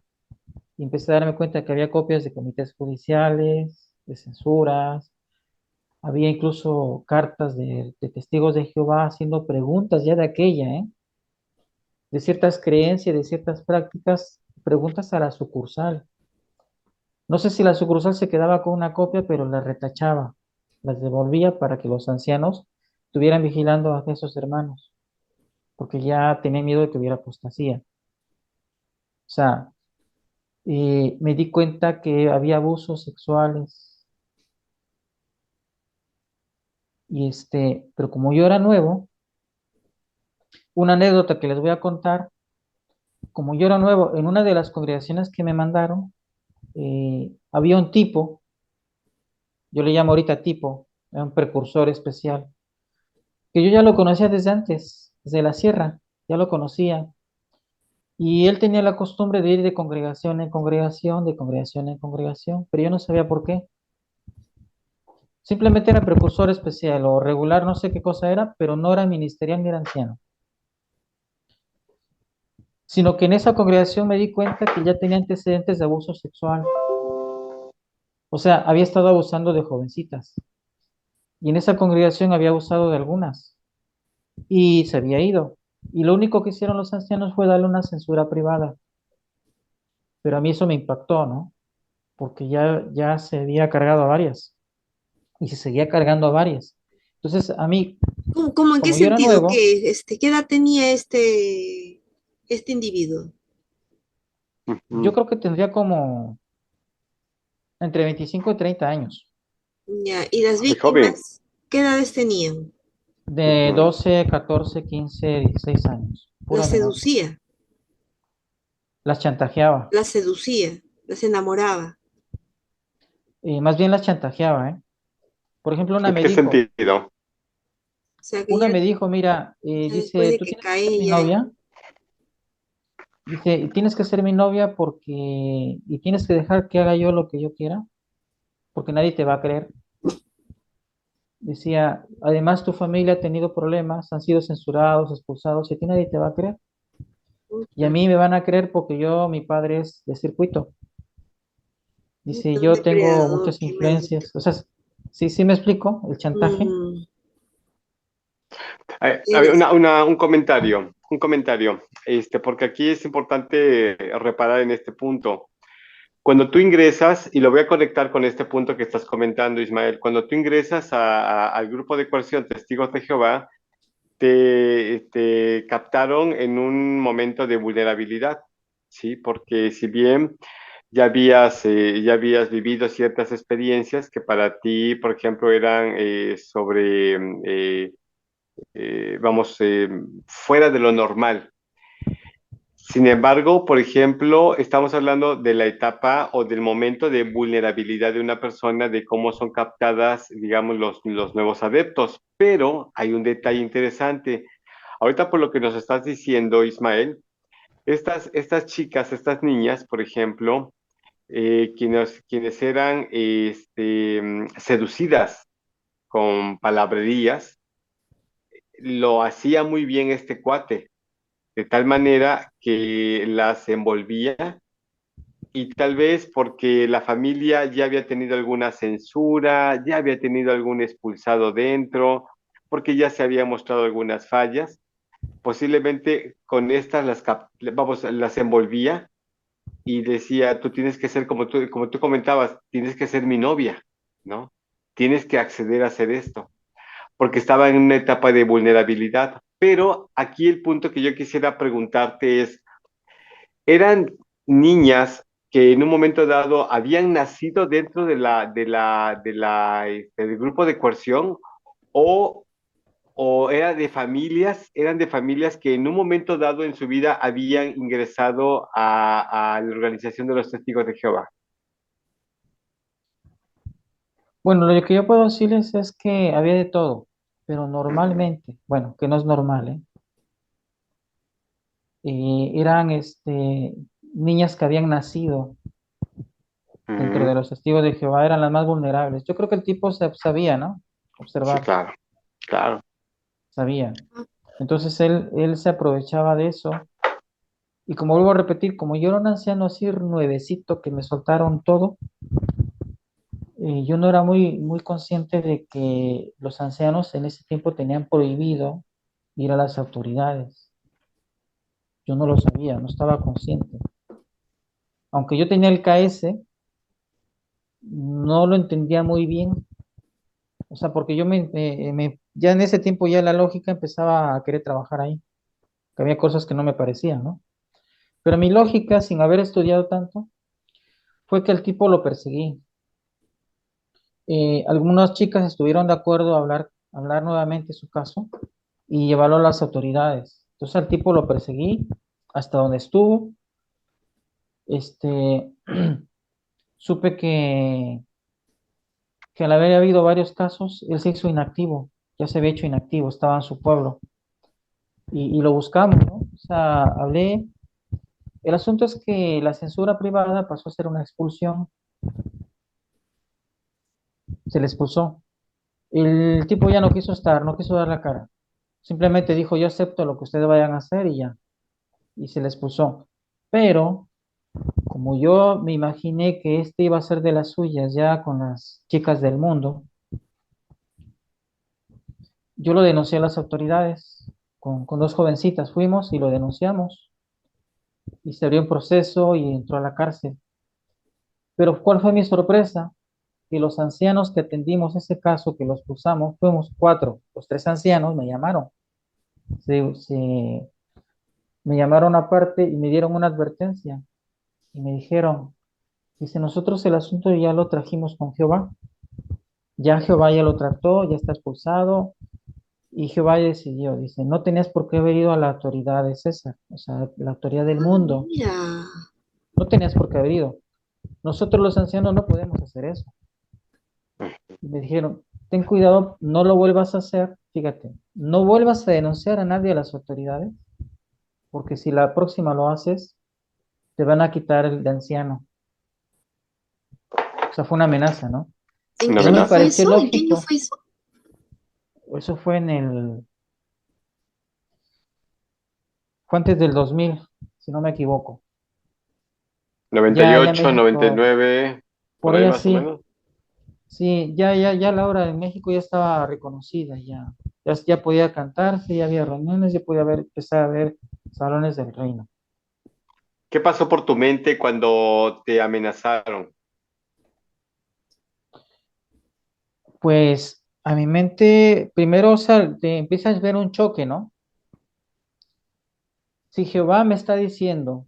y empecé a darme cuenta que había copias de comités judiciales, de censuras, había incluso cartas de testigos de Jehová haciendo preguntas ya de aquella, ¿eh? De ciertas creencias, de ciertas prácticas, preguntas a la sucursal. No sé si la sucursal se quedaba con una copia, pero las retachaba, las devolvía para que los ancianos estuvieran vigilando a esos hermanos, porque ya tenía miedo de que hubiera apostasía. O sea, me di cuenta que había abusos sexuales pero como yo era nuevo, una anécdota que les voy a contar, como yo era nuevo, en una de las congregaciones que me mandaron, había un tipo, yo le llamo ahorita tipo, era un precursor especial, que yo ya lo conocía desde antes, desde la sierra, ya lo conocía. Y él tenía la costumbre de ir de congregación en congregación, de congregación en congregación, pero yo no sabía por qué. Simplemente era precursor especial o regular, no sé qué cosa era, pero no era ministerial ni era anciano. Sino que en esa congregación me di cuenta que ya tenía antecedentes de abuso sexual. O sea, había estado abusando de jovencitas. Y en esa congregación había abusado de algunas. Y se había ido. Y lo único que hicieron los ancianos fue darle una censura privada. Pero a mí eso me impactó, ¿no? Porque ya se había cargado a varias. Y se seguía cargando a varias. Entonces, a mí, ¿Cómo, en qué como yo era sentido? nuevo, ¿Qué edad tenía este individuo? yo Ujú. creo que tendría como entre 25 y 30 años. Ya, ¿y las Muy joven. víctimas qué edades tenían? De Ujú. 12, 14, 15, 16 años. Las Pura menor. seducía, Las chantajeaba. las seducía, las enamoraba. Más bien las chantajeaba, ¿eh? Por ejemplo, ¿En qué sentido? O sea, que una ya, me dijo, mira, ya después dice, de tú que tienes que cae, ser mi ya, novia. Dice, tienes que ser mi novia y tienes que dejar que haga yo lo que yo quiera, porque nadie te va a creer. Decía, además tu familia ha tenido problemas, han sido censurados, expulsados, y a ti nadie te va a creer. Y a mí me van a creer porque mi padre es de circuito. Dice, Un yo tengo depredador, muchas qué maldito. influencias. O sea, sí, sí me explico, el chantaje. Mm, A ver, eres. un comentario, porque aquí es importante reparar en este punto. Cuando tú ingresas, y lo voy a conectar con este punto que estás comentando, Ismael, cuando tú ingresas al grupo de coerción Testigos de Jehová, te captaron en un momento de vulnerabilidad, ¿sí? Porque si bien ya habías vivido ciertas experiencias que para ti, por ejemplo, eran vamos, fuera de lo normal. Sin embargo, por ejemplo, estamos hablando de la etapa o del momento de vulnerabilidad de una persona, de cómo son captadas, digamos, los nuevos adeptos. Pero hay un detalle interesante. Ahorita por lo que nos estás diciendo, Ismael, estas chicas, estas niñas, por ejemplo, quienes eran seducidas con palabrerías, lo hacía muy bien este cuate, de tal manera que las envolvía y tal vez porque la familia ya había tenido alguna censura, ya había tenido algún expulsado dentro, porque ya se había mostrado algunas fallas, posiblemente con estas vamos, las envolvía y decía, tú tienes que ser como tú comentabas, tienes que ser mi novia, ¿no? Tienes que acceder a hacer esto, porque estaba en una etapa de vulnerabilidad. Pero aquí el punto que yo quisiera preguntarte es, ¿eran niñas que en un momento dado habían nacido dentro del grupo de coerción o, o eran de familias que en un momento dado en su vida habían ingresado a la organización de los testigos de Jehová? Bueno, lo que yo puedo decirles es que había de todo, pero normalmente, bueno, que no es normal, ¿eh? Eran niñas que habían nacido dentro Ujú. de los testigos de Jehová, eran las más vulnerables. Yo creo que el tipo sabía, ¿no? Sí, Observar, claro, claro. sabía. Entonces él se aprovechaba de eso. Y como vuelvo a repetir, como yo era un anciano así nuevecito que me soltaron todo, yo no era muy consciente de que los ancianos en ese tiempo tenían prohibido ir a las autoridades. Yo no lo sabía, no estaba consciente. Aunque yo tenía el KS, no lo entendía muy bien. O sea, porque yo ya en ese tiempo ya la lógica empezaba a querer trabajar ahí, que había cosas que no me parecían, ¿no? Pero mi lógica, sin haber estudiado tanto, fue que el tipo lo perseguí. Algunas chicas estuvieron de acuerdo a hablar nuevamente su caso y llevarlo a las autoridades. Entonces al tipo lo perseguí hasta donde estuvo. Este, supe que al haber habido varios casos, él se hizo inactivo, ya se había hecho inactivo, estaba en su pueblo y lo buscamos, ¿no? O sea, hablé. El asunto es que la censura privada pasó a ser una expulsión, se le expulsó. El tipo ya no quiso estar, no quiso dar la cara. Simplemente dijo, yo acepto lo que ustedes vayan a hacer y ya. Y se le expulsó. Pero, como yo me imaginé que este iba a ser de las suyas ya con las chicas del mundo, yo lo denuncié a las autoridades. Con dos jovencitas fuimos y lo denunciamos. Y se abrió un proceso y entró a la cárcel. Pero ¿cuál fue mi sorpresa? Que los ancianos que atendimos ese caso, que los cruzamos, fuimos cuatro. Los tres ancianos me llamaron. Me llamaron aparte y me dieron una advertencia. Y me dijeron, dice, nosotros el asunto ya lo trajimos con Jehová. Ya Jehová ya lo trató, ya está expulsado. Y Jehová decidió, dice, no tenías por qué haber ido a la autoridad de César, o sea, la autoridad del Ah, mundo. mira. No tenías por qué haber ido. Nosotros los ancianos no podemos hacer eso. Y me dijeron, ten cuidado, no lo vuelvas a hacer, fíjate, no vuelvas a denunciar a nadie a las autoridades, porque si la próxima lo haces, te van a quitar el de anciano. O sea, fue una amenaza, ¿no? ¿En Una qué Y no me año fue amenaza. pareció eso? ¿En qué año lógico. fue eso? Eso fue antes del 2000. si no me equivoco. Ya 98, México, 99, por por ahí ahí más o así, menos. sí, ya la obra en México ya estaba reconocida, ya podía cantarse, ya había reuniones, ya podía empezar a ver salones del reino. ¿Qué pasó por tu mente cuando te amenazaron? Pues a mi mente, primero, o sea, te empiezas a ver un choque, ¿no? Si Jehová me está diciendo,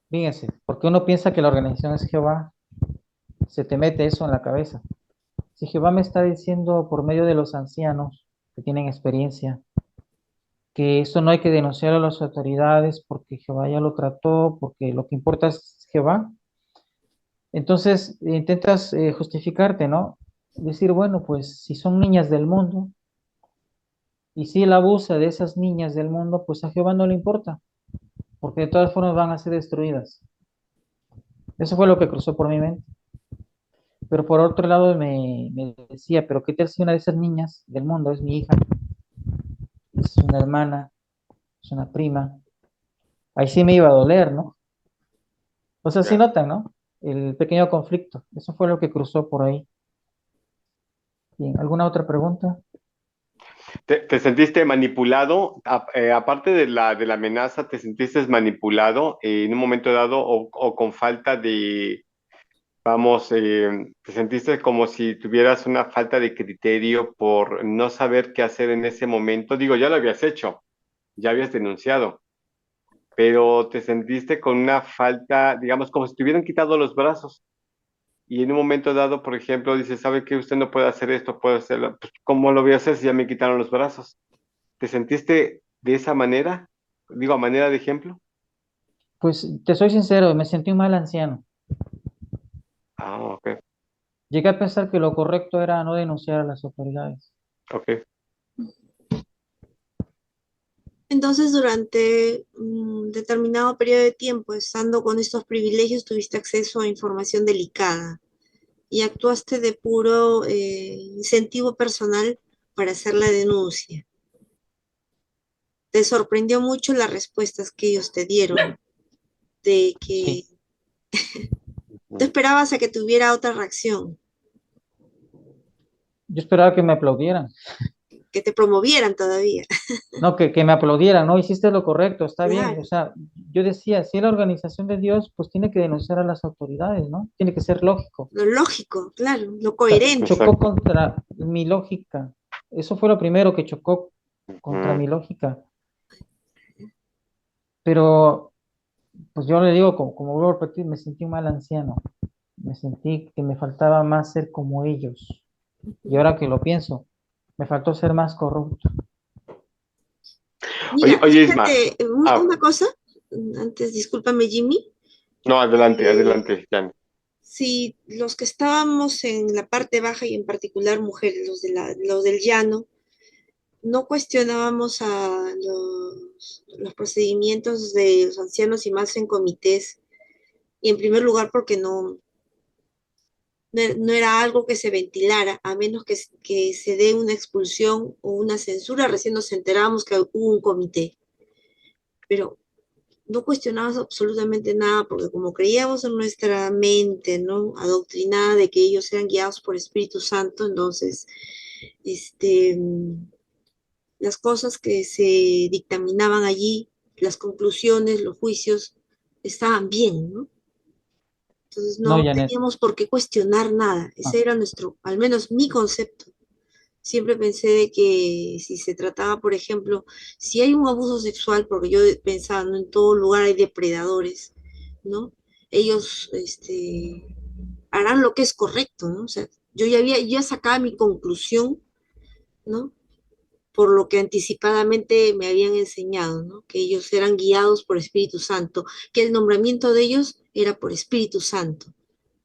fíjense, porque uno piensa que la organización es Jehová, se te mete eso en la cabeza. Si Jehová me está diciendo por medio de los ancianos que tienen experiencia, que esto no hay que denunciar a las autoridades porque Jehová ya lo trató, porque lo que importa es Jehová, entonces intentas justificarte, ¿no? Decir, bueno, pues si son niñas del mundo y si él abusa de esas niñas del mundo, pues a Jehová no le importa, porque de todas formas van a ser destruidas. Eso fue lo que cruzó por mi mente. Pero por otro lado me decía, pero ¿qué tal si una de esas niñas del mundo es mi hija, es una hermana, es una prima? Ahí sí me iba a doler, ¿no? O sea, sí Ya. notan, ¿no? El pequeño conflicto. Eso fue lo que cruzó por ahí. Bien, ¿alguna otra pregunta? ¿Te sentiste manipulado? Aparte de la amenaza, ¿te sentiste manipulado en un momento dado o con falta de, vamos, te sentiste como si tuvieras una falta de criterio por no saber qué hacer en ese momento? Digo, ya lo habías hecho, ya habías denunciado, pero te sentiste con una falta, digamos, como si te hubieran quitado los brazos. Y en un momento dado, por ejemplo, dices, ¿sabe qué? Usted no puede hacer esto, puede hacerlo. Pues, ¿cómo lo voy a hacer si ya me quitaron los brazos? ¿Te sentiste de esa manera? Digo, a manera de ejemplo. Pues te soy sincero, me sentí un mal anciano. Ah, ok, Llegué a pensar que lo correcto era no denunciar a las autoridades. ok. Entonces, durante un determinado periodo de tiempo, estando con estos privilegios, tuviste acceso a información delicada y actuaste de puro incentivo personal para hacer la denuncia. Te sorprendió mucho las respuestas que ellos te dieron, de que Sí, te esperabas a que tuviera otra reacción, yo esperaba que me aplaudieran. que te promovieran todavía. No, que me aplaudieran, no, hiciste lo correcto, está bien. O Claro, sea, yo decía, si es la organización de Dios, pues tiene que denunciar a las autoridades, ¿no? Tiene que ser lógico. lo lógico, claro, lo O sea, coherente. chocó Exacto. contra mi lógica. Eso fue lo primero que chocó contra Mm. mi lógica. Pero, pues yo le digo, como vuelvo a repetir, me sentí un mal anciano. Me sentí que me faltaba más ser como ellos. Y ahora que lo pienso, me faltó ser más corrupto. Oye, Mira, oye, Isma. fíjate, Ah, una cosa, antes, discúlpame, Jimmy. no, adelante, eh, adelante, Jan. si los que estábamos en la parte baja y en particular mujeres, los del llano, no cuestionábamos a los procedimientos de los ancianos y más en comités, y en primer lugar porque no era algo que se ventilara, a menos que se dé una expulsión o una censura, recién nos enterábamos que hubo un comité, pero no cuestionábamos absolutamente nada, porque como creíamos en nuestra mente, ¿no? Adoctrinada de que ellos eran guiados por Espíritu Santo, entonces, este, las cosas que se dictaminaban allí, las conclusiones, los juicios, estaban bien, ¿no? Entonces No, no Janet. teníamos por qué cuestionar nada. Ah, Ese era nuestro, al menos mi concepto. Siempre pensé de que si se trataba, por ejemplo, si hay un abuso sexual, porque yo pensaba, ¿no? En todo lugar hay depredadores, ¿no? Ellos harán lo que es correcto, ¿no? O sea, ya sacaba mi conclusión, ¿no? Por lo que anticipadamente me habían enseñado, ¿no? Que ellos eran guiados por Espíritu Santo, que el nombramiento de ellos era por Espíritu Santo.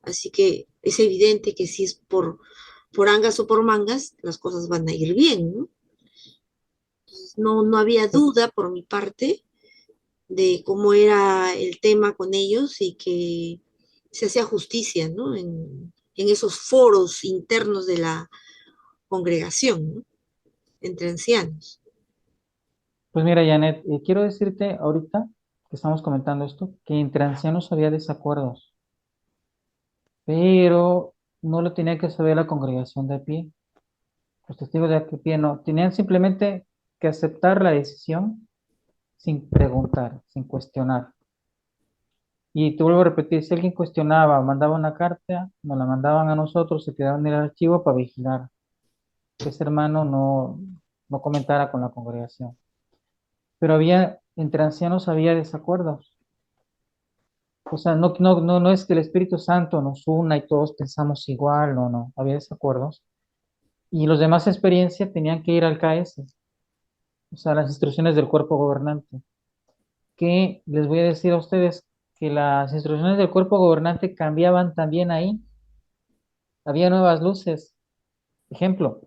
Así que es evidente que si es por angas o por mangas, las cosas van a ir bien, ¿no? No había pues, duda por mi parte de cómo era el tema con ellos y que se hacía justicia, ¿no? En esos foros internos de la congregación, ¿no? Entre ancianos. pues mira, Janet, quiero decirte ahorita que estamos comentando esto, que entre ancianos había desacuerdos, pero no lo tenía que saber la congregación de a pie. Los testigos de a pie no, tenían simplemente que aceptar la decisión sin preguntar, sin cuestionar. Y te vuelvo a repetir, si alguien cuestionaba, mandaba una carta, nos la mandaban a nosotros, se quedaba en el archivo para vigilar que ese hermano no comentara con la congregación. Pero entre ancianos había desacuerdos. O sea, no es que el Espíritu Santo nos una y todos pensamos igual, no, había desacuerdos. Y los demás experiencia tenían que ir al KS, o sea, las instrucciones del cuerpo gobernante. Que les voy a decir a ustedes que las instrucciones del cuerpo gobernante cambiaban también ahí. Había nuevas luces. Ejemplo,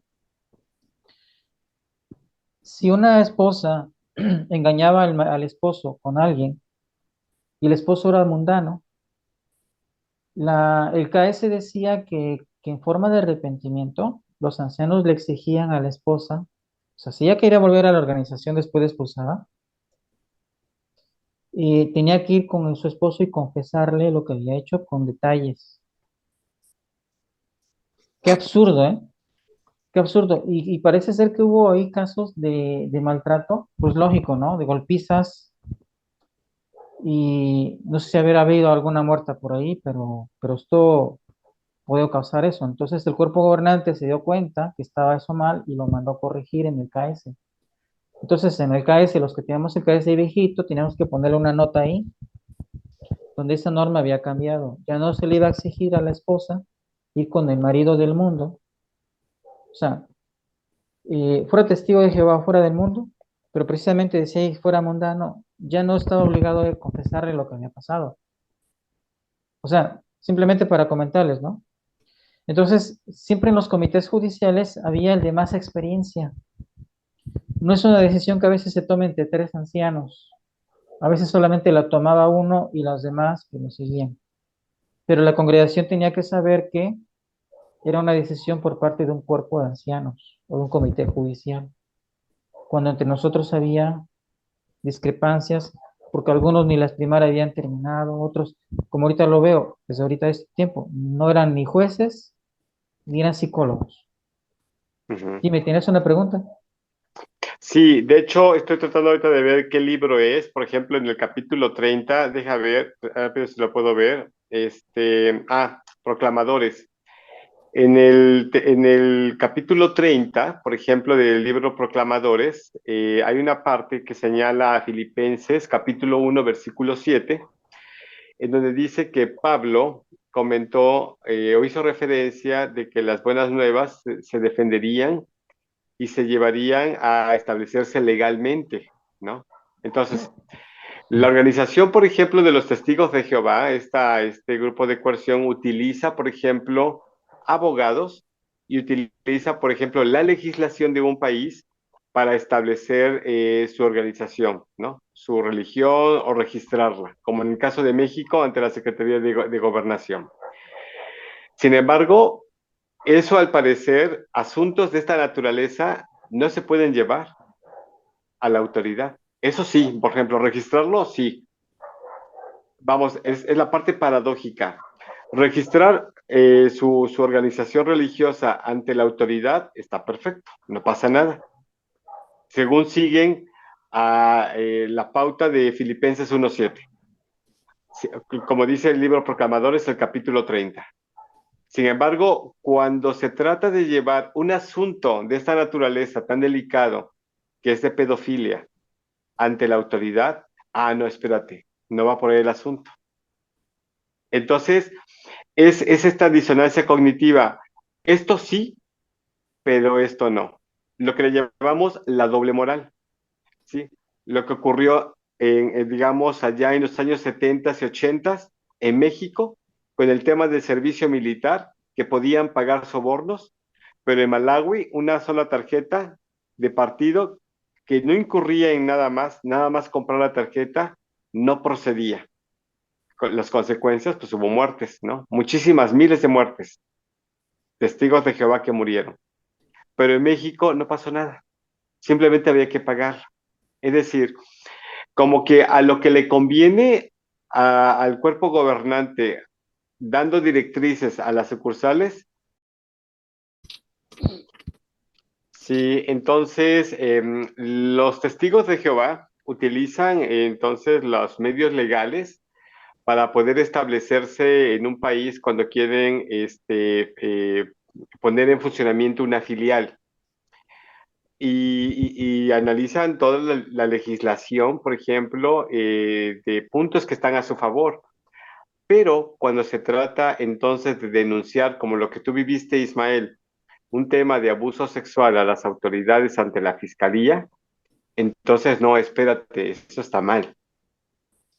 si una esposa engañaba al esposo con alguien y el esposo era mundano, el KS decía que en forma de arrepentimiento, los ancianos le exigían a la esposa, o sea, si ella quería volver a la organización después de expulsada, tenía que ir con su esposo y confesarle lo que había hecho con detalles. Qué absurdo, ¿eh? Qué absurdo. Y parece ser que hubo ahí casos de maltrato, pues lógico, ¿no? De golpizas y no sé si habrá habido alguna muerta por ahí, pero esto puede causar eso. Entonces el cuerpo gobernante se dio cuenta que estaba eso mal y lo mandó a corregir en el KS. Entonces en el KS, los que teníamos el KS viejito, teníamos que ponerle una nota ahí donde esa norma había cambiado. Ya no se le iba a exigir a la esposa ir con el marido del mundo. O sea, fuera testigo de Jehová fuera del mundo, pero precisamente decía que fuera mundano, ya no estaba obligado a confesarle lo que había pasado. O sea, simplemente para comentarles, ¿no? Entonces, siempre en los comités judiciales había el de más experiencia. No es una decisión que a veces se tome entre tres ancianos. A veces solamente la tomaba uno y los demás pues lo seguían. Pero la congregación tenía que saber que era una decisión por parte de un cuerpo de ancianos o de un comité judicial. Cuando entre nosotros había discrepancias, porque algunos ni las primarias habían terminado, otros, como ahorita lo veo, desde ahorita este tiempo, no eran ni jueces ni eran psicólogos. Ujú. ¿Y me tienes una pregunta? Sí, de hecho, estoy tratando ahorita de ver qué libro es. Por ejemplo, en el capítulo 30, deja ver, rápido si lo puedo ver. Proclamadores. En el capítulo 30, por ejemplo, del libro Proclamadores, hay una parte que señala a Filipenses, capítulo 1, versículo 7, en donde dice que Pablo comentó o hizo referencia de que las buenas nuevas se defenderían y se llevarían a establecerse legalmente, ¿no? Entonces, la organización, por ejemplo, de los testigos de Jehová, este grupo de coerción utiliza, por ejemplo, abogados y utiliza, por ejemplo, la legislación de un país para establecer su organización, ¿no? Su religión o registrarla, como en el caso de México ante la Secretaría de Gobernación. Sin embargo, eso al parecer, asuntos de esta naturaleza no se pueden llevar a la autoridad. Eso sí, por ejemplo, registrarlo, sí. Vamos, es la parte paradójica. Registrar su organización religiosa ante la autoridad está perfecto, no pasa nada. Según siguen la pauta de Filipenses 1.7. Sí, como dice el libro Proclamadores, el capítulo 30. Sin embargo, cuando se trata de llevar un asunto de esta naturaleza tan delicado, que es de pedofilia, ante la autoridad, no, espérate, no va por ahí el asunto. Entonces, es esta disonancia cognitiva. Esto sí, pero esto no. Lo que le llamamos la doble moral, ¿sí? Lo que ocurrió, digamos, allá en los años 70 y 80 en México, con el tema del servicio militar, que podían pagar sobornos, pero en Malawi una sola tarjeta de partido que no incurría en nada más comprar la tarjeta, no procedía. Con las consecuencias, pues hubo muertes, ¿no? Muchísimas, miles de muertes, testigos de Jehová que murieron. Pero en México no pasó nada, simplemente había que pagar. Es decir, como que a lo que le conviene al cuerpo gobernante, dando directrices a las sucursales. Sí, entonces los testigos de Jehová utilizan entonces los medios legales para poder establecerse en un país cuando quieren poner en funcionamiento una filial. Y analizan toda la legislación, por ejemplo, de puntos que están a su favor. Pero cuando se trata entonces de denunciar, como lo que tú viviste, Ismael, un tema de abuso sexual a las autoridades ante la fiscalía, entonces no, espérate, eso está mal.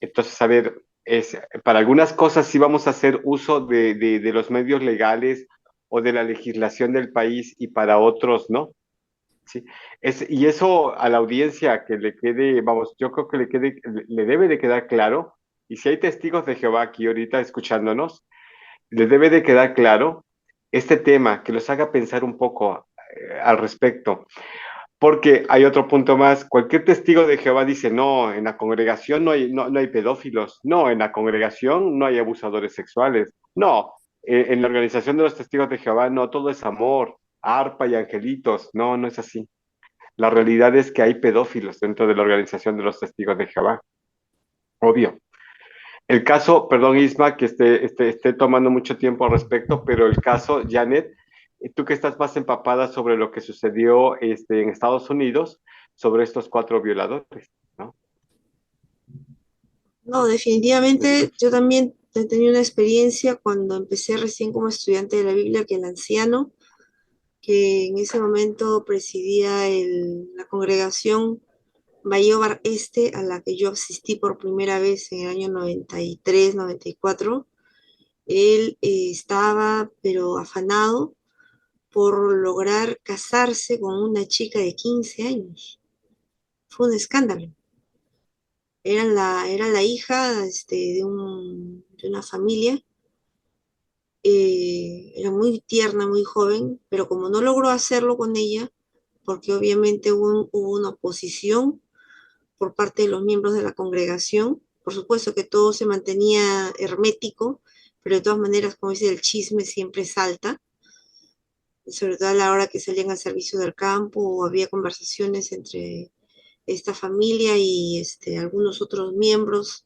Entonces, a ver, para algunas cosas sí vamos a hacer uso de los medios legales o de la legislación del país y para otros no. ¿Sí? Y eso a la audiencia que le quede, vamos, yo creo que le debe de quedar claro, y si hay testigos de Jehová aquí ahorita escuchándonos, les debe de quedar claro este tema, que los haga pensar un poco al respecto. Porque hay otro punto más, cualquier testigo de Jehová dice, no, en la congregación no hay pedófilos, no, en la congregación no hay abusadores sexuales, no, en la organización de los testigos de Jehová no, todo es amor, arpa y angelitos, no, no es así. La realidad es que hay pedófilos dentro de la organización de los testigos de Jehová, obvio. El caso, perdón Isma, que esté tomando mucho tiempo al respecto, pero el caso, Janet, tú que estás más empapada sobre lo que sucedió en Estados Unidos, sobre estos 4 violadores, ¿no? No, definitivamente yo también he tenido una experiencia cuando empecé recién como estudiante de la Biblia, que el anciano que en ese momento presidía la congregación Bayobar Este, a la que yo asistí por primera vez en el año 93, 94, él estaba pero afanado por lograr casarse con una chica de 15 años. Fue un escándalo. Era la hija de una familia, era muy tierna, muy joven, pero como no logró hacerlo con ella, porque obviamente hubo una oposición por parte de los miembros de la congregación, por supuesto que todo se mantenía hermético, pero de todas maneras, como dice, el chisme siempre salta, sobre todo a la hora que salían al servicio del campo o había conversaciones entre esta familia y algunos otros miembros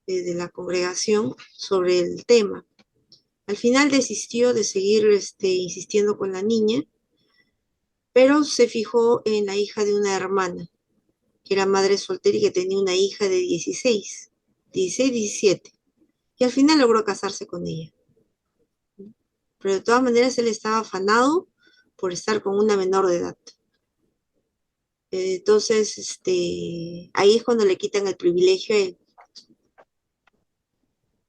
de la congregación sobre el tema. Al final desistió de seguir insistiendo con la niña, pero se fijó en la hija de una hermana, que era madre soltera y que tenía una hija de 16, 16, 17. Y al final logró casarse con ella. Pero de todas maneras él estaba afanado por estar con una menor de edad. Entonces, ahí es cuando le quitan el privilegio a él.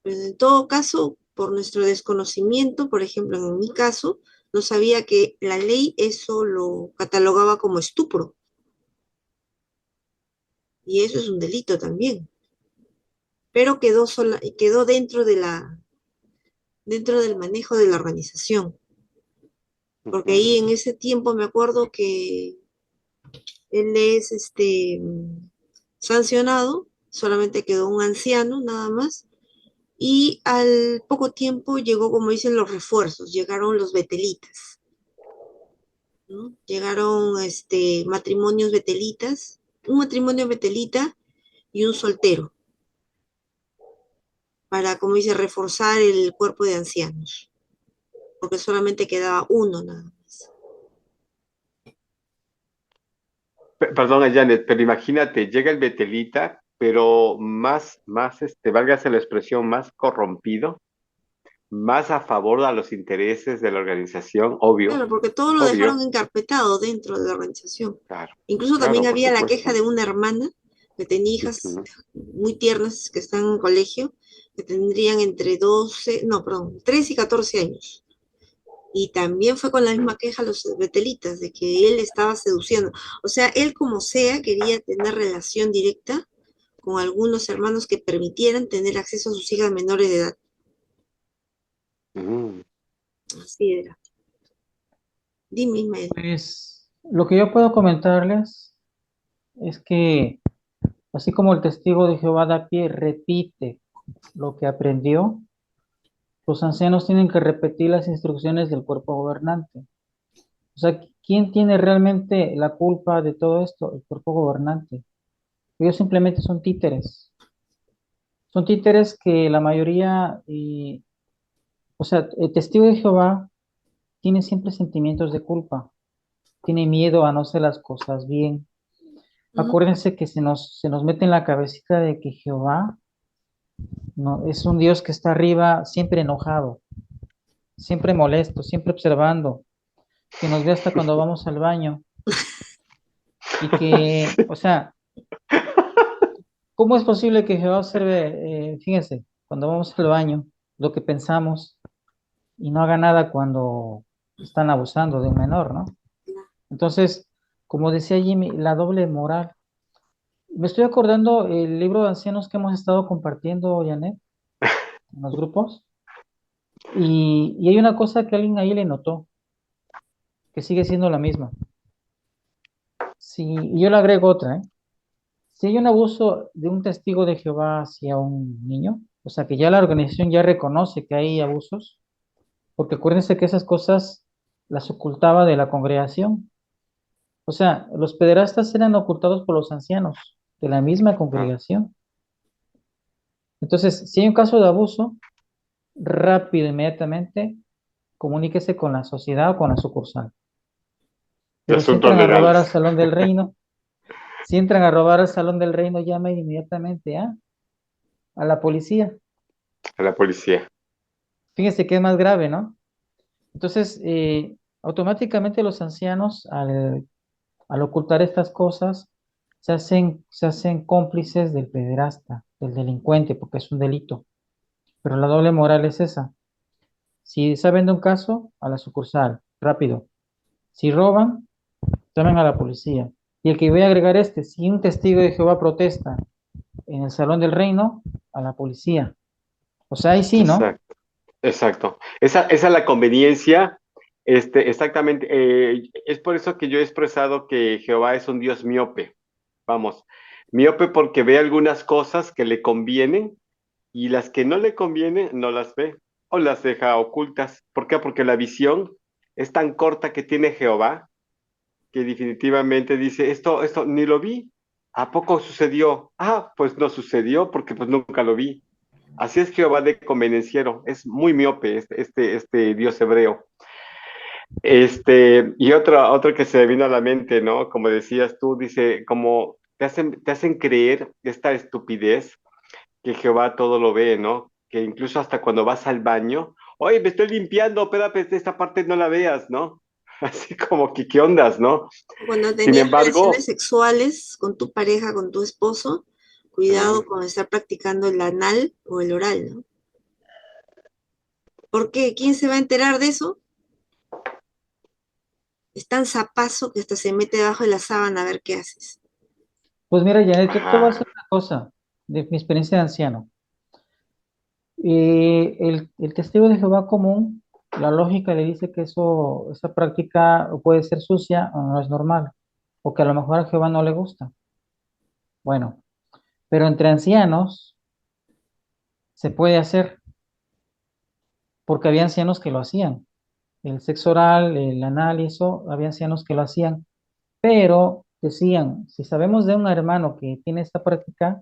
Pero en todo caso, por nuestro desconocimiento, por ejemplo, en mi caso, no sabía que la ley eso lo catalogaba como estupro. Y eso es un delito también. Pero quedó dentro del manejo de la organización. Porque ahí en ese tiempo me acuerdo que él es sancionado, solamente quedó un anciano nada más, y al poco tiempo llegó, como dicen, los refuerzos, llegaron los betelitas, ¿no? Llegaron matrimonios betelitas, un matrimonio betelita y un soltero, para, como dice, reforzar el cuerpo de ancianos, porque solamente quedaba uno nada más. Perdona, Janet, pero imagínate, llega el Betelita, pero más, válgase la expresión, más corrompido, más a favor de los intereses de la organización, obvio, Claro, porque todo lo dejaron obvio, encarpetado dentro de la organización. claro, Incluso también claro, por había la queja supuesto. de una hermana que tenía hijas Ujú. muy tiernas que están en colegio, que tendrían entre 12, no, perdón, 13 y 14 años. Y también fue con la misma queja los betelitas, de que él estaba seduciendo. O sea, él como sea quería tener relación directa con algunos hermanos que permitieran tener acceso a sus hijas menores de edad. Mm. Así era. Dime, Ismael. Pues lo que yo puedo comentarles es que Así como el testigo de Jehová da pie, repite lo que aprendió, los ancianos tienen que repetir las instrucciones del cuerpo gobernante. O sea, ¿quién tiene realmente la culpa de todo esto? El cuerpo gobernante. Ellos simplemente son títeres. Son títeres que la mayoría, o sea, el testigo de Jehová tiene siempre sentimientos de culpa, tiene miedo a no hacer las cosas bien. Ujú. Acuérdense que se nos mete en la cabecita de que Jehová no, es un Dios que está arriba, siempre enojado, siempre molesto, siempre observando, que nos ve hasta cuando vamos al baño y que, o sea, ¿cómo es posible que Jehová observe, fíjense, cuando vamos al baño, lo que pensamos y no haga nada cuando están abusando de un menor, ¿no? Entonces, como decía Jimmy, la doble moral. Me estoy acordando el libro de ancianos que hemos estado compartiendo, Janet, en los grupos, y hay una cosa que alguien ahí le notó, que sigue siendo la misma. Si, y yo le agrego otra, ¿eh? Si hay un abuso de un testigo de Jehová hacia un niño, o sea que ya la organización ya reconoce que hay abusos, porque acuérdense que esas cosas las ocultaba de la congregación. O sea, los pederastas eran ocultados por los ancianos de la misma Ah, congregación. Entonces, si hay un caso de abuso, rápido, inmediatamente, comuníquese con la sociedad o con la sucursal. de Pero si asuntos entran a robar al legales. salón del reino, si entran a robar al salón del reino, llamen inmediatamente a la policía. A la policía. Fíjense que es más grave, ¿no? Entonces, automáticamente los ancianos, al ocultar estas cosas, se hacen cómplices del pederasta, del delincuente, porque es un delito. Pero la doble moral es esa. Si saben de un caso, a la sucursal, rápido. Si roban, llamen a la policía. Y el que voy a agregar si un testigo de Jehová protesta en el salón del reino, a la policía. O sea, ahí sí, ¿no? Exacto. Exacto. Esa es la conveniencia. Exactamente. Es por eso que yo he expresado que Jehová es un Dios miope. Vamos, miope porque ve algunas cosas que le convienen y las que no le convienen no las ve o las deja ocultas. ¿Por qué? Porque la visión es tan corta que tiene Jehová que definitivamente dice, esto ni lo vi. ¿A poco sucedió? Ah, pues no sucedió porque pues nunca lo vi. Así es Jehová de convenenciero, es muy miope este Dios hebreo. Y otro que se me vino a la mente, ¿no? Como decías tú, dice, como te hacen creer esta estupidez que Jehová todo lo ve, ¿no? Que incluso hasta cuando vas al baño, oye, me estoy limpiando, espérate, esta parte no la veas, ¿no? Así como que, ¿qué ondas, no? Cuando Sin tenías relaciones embargo, sexuales con tu pareja, con tu esposo, cuidado mm, con estar practicando el anal o el oral, ¿no? ¿Por qué? ¿Quién se va a enterar de eso? Es tan zapazo que hasta se mete debajo de la sábana a ver qué haces. Pues mira, Janet, yo te voy a ajá, decir una cosa de mi experiencia de anciano. El testigo de Jehová común, la lógica le dice que esa práctica puede ser sucia o no es normal, o que a lo mejor a Jehová no le gusta. Bueno, pero entre ancianos se puede hacer, porque había ancianos que lo hacían. El sexo oral, el anal y eso, había ancianos que lo hacían, pero decían, si sabemos de un hermano que tiene esta práctica,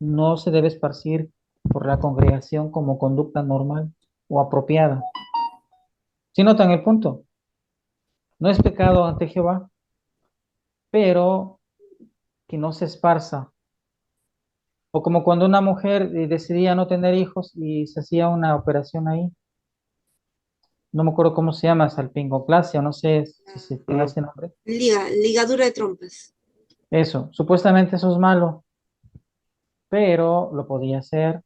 no se debe esparcir por la congregación como conducta normal o apropiada. Si notan el punto, no es pecado ante Jehová, pero que no se esparza. O como cuando una mujer decidía no tener hijos y se hacía una operación ahí, no me acuerdo cómo se llama, salpingoplastia, o no sé si se tenga mm, ese nombre. Ligadura de trompas. Eso, supuestamente eso es malo, pero lo podía hacer,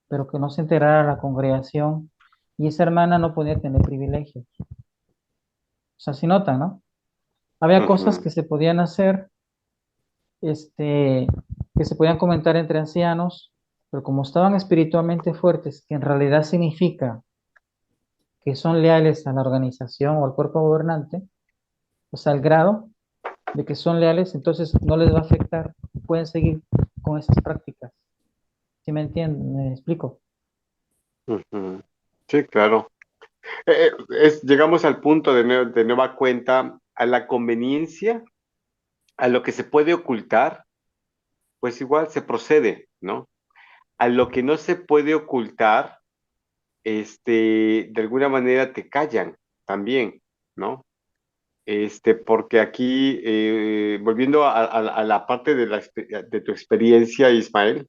pero que no se enterara la congregación y esa hermana no podía tener privilegios. O sea, si notan, ¿no? Había cosas ujú, que se podían hacer, este, que se podían comentar entre ancianos, pero como estaban espiritualmente fuertes, que en realidad significa que son leales a la organización o al cuerpo gobernante, o sea, al grado de que son leales, entonces no les va a afectar pueden seguir con esas prácticas. ¿Sí me entienden? ¿Me explico? Ujú. Sí, claro. Llegamos al punto de nueva cuenta, a la conveniencia, a lo que se puede ocultar, pues igual se procede, ¿no? A lo que no se puede ocultar, de alguna manera te callan también, ¿no? Porque aquí, volviendo a la parte de tu experiencia, Ismael,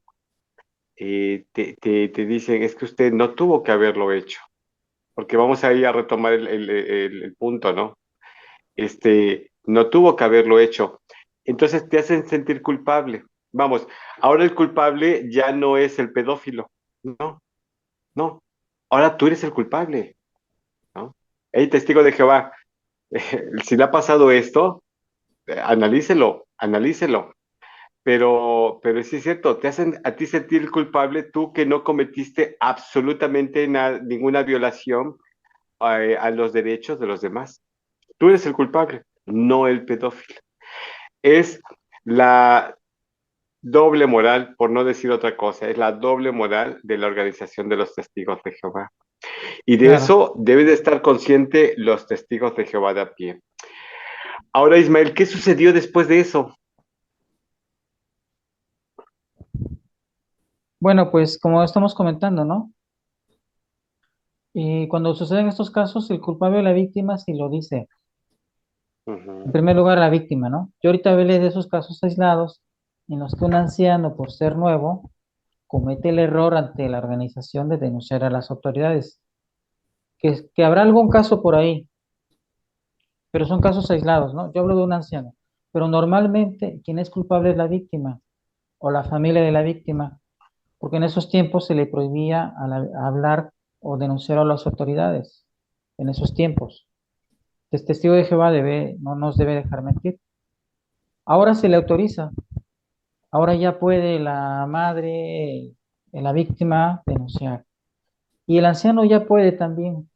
te dicen, es que usted no tuvo que haberlo hecho, porque vamos a ir a retomar el punto, ¿no? No tuvo que haberlo hecho. Entonces te hacen sentir culpable. Vamos, ahora el culpable ya no es el pedófilo, no, no, ahora tú eres el culpable, ¿no? Hey, testigo de Jehová, si le ha pasado esto, analícelo, analícelo. Pero sí es cierto, te hacen a ti sentir culpable tú que no cometiste absolutamente ninguna violación a los derechos de los demás. Tú eres el culpable, no el pedófilo. Es la doble moral, por no decir otra cosa, es la doble moral de la organización de los testigos de Jehová. Y de Claro. eso deben de estar conscientes los testigos de Jehová de a pie. Ahora, Ismael, ¿qué sucedió después de eso? Bueno, pues como estamos comentando, ¿no? Y cuando suceden estos casos, el culpable de la víctima sí lo dice. En Ujú, primer lugar, la víctima, ¿no? Yo ahorita hablé de esos casos aislados en los que un anciano, por ser nuevo, comete el error ante la organización de denunciar a las autoridades. Que habrá algún caso por ahí, pero son casos aislados, ¿no? Yo hablo de un anciano, pero normalmente quien es culpable es la víctima o la familia de la víctima, porque en esos tiempos se le prohibía a hablar o denunciar a las autoridades, en esos tiempos. El testigo de Jehová no nos debe dejar mentir. Ahora se le autoriza, ahora ya puede la madre, la víctima denunciar. Y el anciano ya puede también,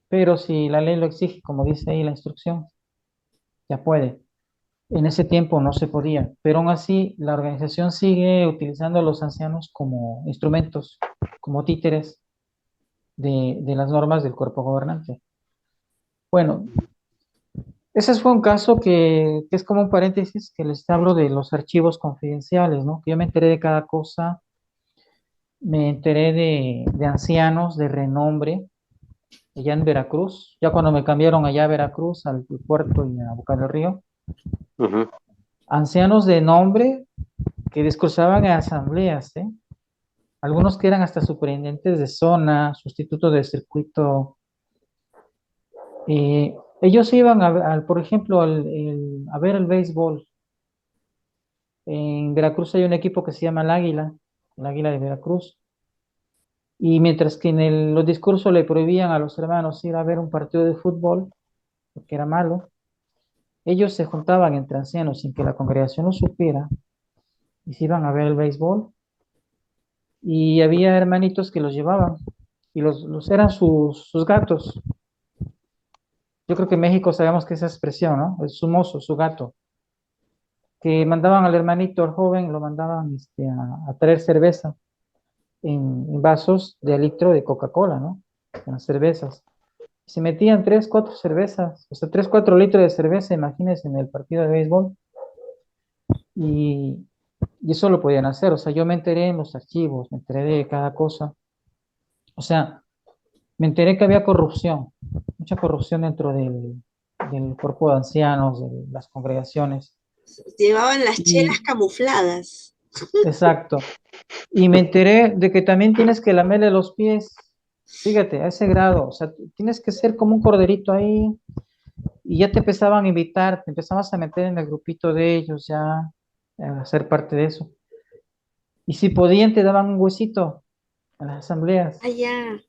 pero si la ley lo exige, como dice ahí la instrucción, ya puede. En ese tiempo no se podía, pero aún así la organización sigue utilizando a los ancianos como instrumentos, como títeres de las normas del cuerpo gobernante. Bueno, ese fue un caso que es como un paréntesis que les hablo de los archivos confidenciales, ¿no? Que yo me enteré de cada cosa, me enteré de ancianos de renombre allá en Veracruz, ya cuando me cambiaron allá a Veracruz, al puerto y a Boca del Río, ujú. ancianos de nombre que discursaban en asambleas, ¿eh? Algunos que eran hasta superintendentes de zona, sustitutos de circuito. Ellos iban por ejemplo, a ver el béisbol. En Veracruz hay un equipo que se llama el Águila de Veracruz. Y mientras que los discursos le prohibían a los hermanos ir a ver un partido de fútbol, porque era malo, ellos se juntaban entre ancianos sin que la congregación lo supiera y se iban a ver el béisbol. Y había hermanitos que los llevaban y los eran sus gatos. Yo creo que en México sabemos que esa expresión, ¿no? Es su mozo, su gato. Que mandaban al hermanito, al joven, lo mandaban a traer cerveza en vasos de litro de Coca-Cola, ¿no? En las cervezas. Se metían 3, 4 cervezas, o sea, 3, 4 litros de cerveza, imagínense, en el partido de béisbol. Y, y eso lo podían hacer. O sea, yo me enteré en los archivos, me enteré de cada cosa. O sea, me enteré que había corrupción, mucha corrupción dentro del cuerpo de ancianos, de las congregaciones. Llevaban las chelas Y, camufladas. exacto. Y me enteré de que también tienes que lamerle los pies. Fíjate, a ese grado. O sea, tienes que ser como un corderito ahí. Y ya te empezaban a invitar, te empezabas a meter en el grupito de ellos, ya a ser parte de eso. Y si podían, te daban un huesito en las asambleas. Allá.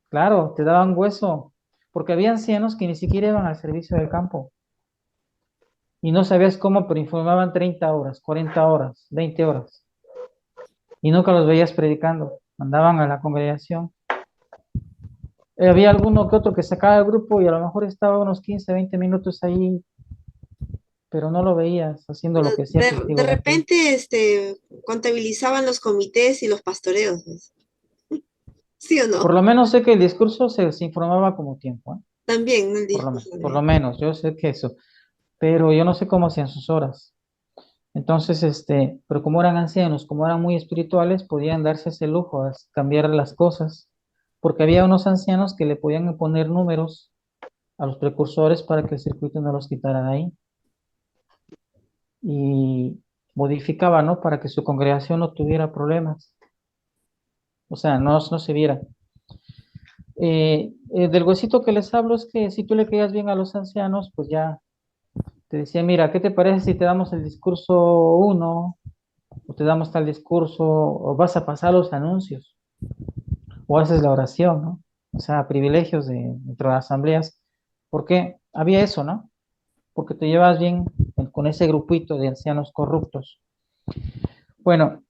Claro, te daban hueso. Porque había ancianos que ni siquiera iban al servicio del campo. Y no sabías cómo, pero informaban 30 horas, 40 horas, 20 horas. Y nunca los veías predicando. Mandaban a la congregación. Había alguno que otro que sacaba del grupo y a lo mejor estaba unos 15, 20 minutos ahí pero no lo veías haciendo lo que hacía De contigo la fe. repente, contabilizaban los comités y los pastoreos, pues. ¿Sí o Por no? lo menos sé que el discurso se informaba como tiempo, ¿eh? También, ¿no? El discurso Por lo de... menos, yo sé que eso, pero yo no sé cómo hacían sus horas. Entonces, pero como eran ancianos, como eran muy espirituales, podían darse ese lujo de cambiar las cosas, porque había unos ancianos que le podían poner números a los precursores para que el circuito no los quitara de ahí y modificaba, ¿no? Para que su congregación no tuviera problemas, o sea, no se viera. Del huesito que les hablo es que si tú le caías bien a los ancianos, pues ya te decía, mira, ¿qué te parece si te damos el discurso uno o te damos tal discurso o vas a pasar los anuncios o haces la oración, ¿no? O sea, privilegios dentro de las asambleas. ¿Por qué había eso, no? Porque te llevas bien con ese grupito de ancianos corruptos. Bueno,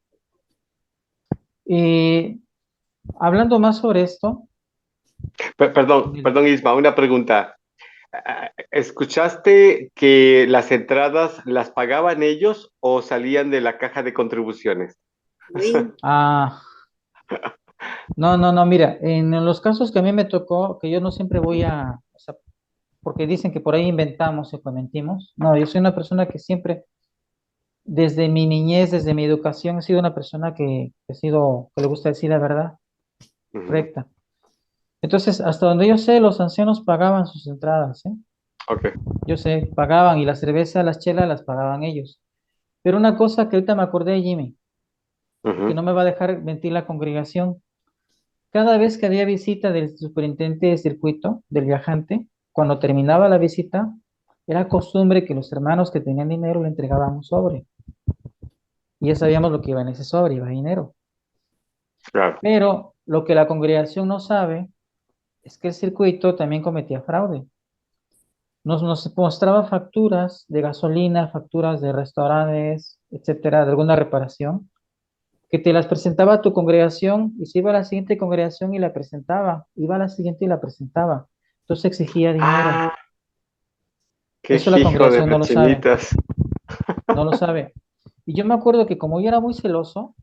eh, hablando más sobre esto, Perdón, en el- perdón, Isma, una pregunta. ¿Escuchaste que las entradas las pagaban ellos o salían de la caja de contribuciones? Ven, ah, no, mira, en los casos que a mí me tocó, que yo no siempre voy o sea, porque dicen que por ahí inventamos o mentimos. No, yo soy una persona que siempre, desde mi niñez, desde mi educación, he sido una persona que le gusta decir la verdad, Ujú. recta. Entonces, hasta donde yo sé, los ancianos pagaban sus entradas, ¿eh? Ok. Yo sé, pagaban y la cerveza, las chelas las pagaban ellos. Pero una cosa que ahorita me acordé, Jimmy, y que Ujú. no me va a dejar mentir la congregación, cada vez que había visita del superintendente de circuito, del viajante, cuando terminaba la visita, era costumbre que los hermanos que tenían dinero le entregaban un sobre. Y ya sabíamos lo que iba en ese sobre, iba dinero. Claro. Pero lo que la congregación no sabe es que el circuito también cometía fraude. Nos mostraba facturas de gasolina, facturas de restaurantes, etcétera, de alguna reparación, que te las presentaba a tu congregación y se iba a la siguiente congregación y la presentaba, iba a la siguiente y la presentaba. Entonces exigía dinero. Ah, qué Eso la hijo de congregación no lo sabe, vecinitas. no lo sabe. Y yo me acuerdo que como yo era muy celoso,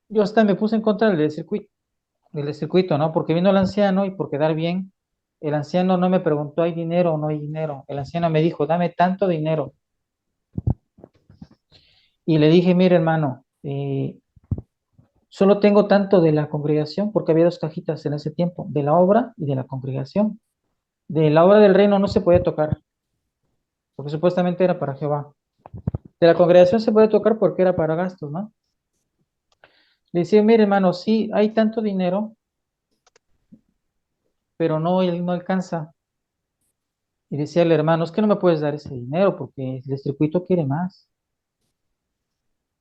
yo hasta me puse en contra del circuito, ¿no? Porque vino el anciano y por quedar bien, el anciano no me preguntó, ¿hay dinero o no hay dinero? El anciano me dijo, dame tanto dinero. Y le dije, mire, hermano, solo tengo tanto de la congregación, porque había dos cajitas en ese tiempo, de la obra y de la congregación. De la obra del reino no se puede tocar, porque supuestamente era para Jehová. De la congregación se puede tocar porque era para gastos, ¿no? Le decía, mire, hermano, sí, hay tanto dinero, pero no alcanza. Y decía el hermano, es que no me puedes dar ese dinero porque el circuito quiere más.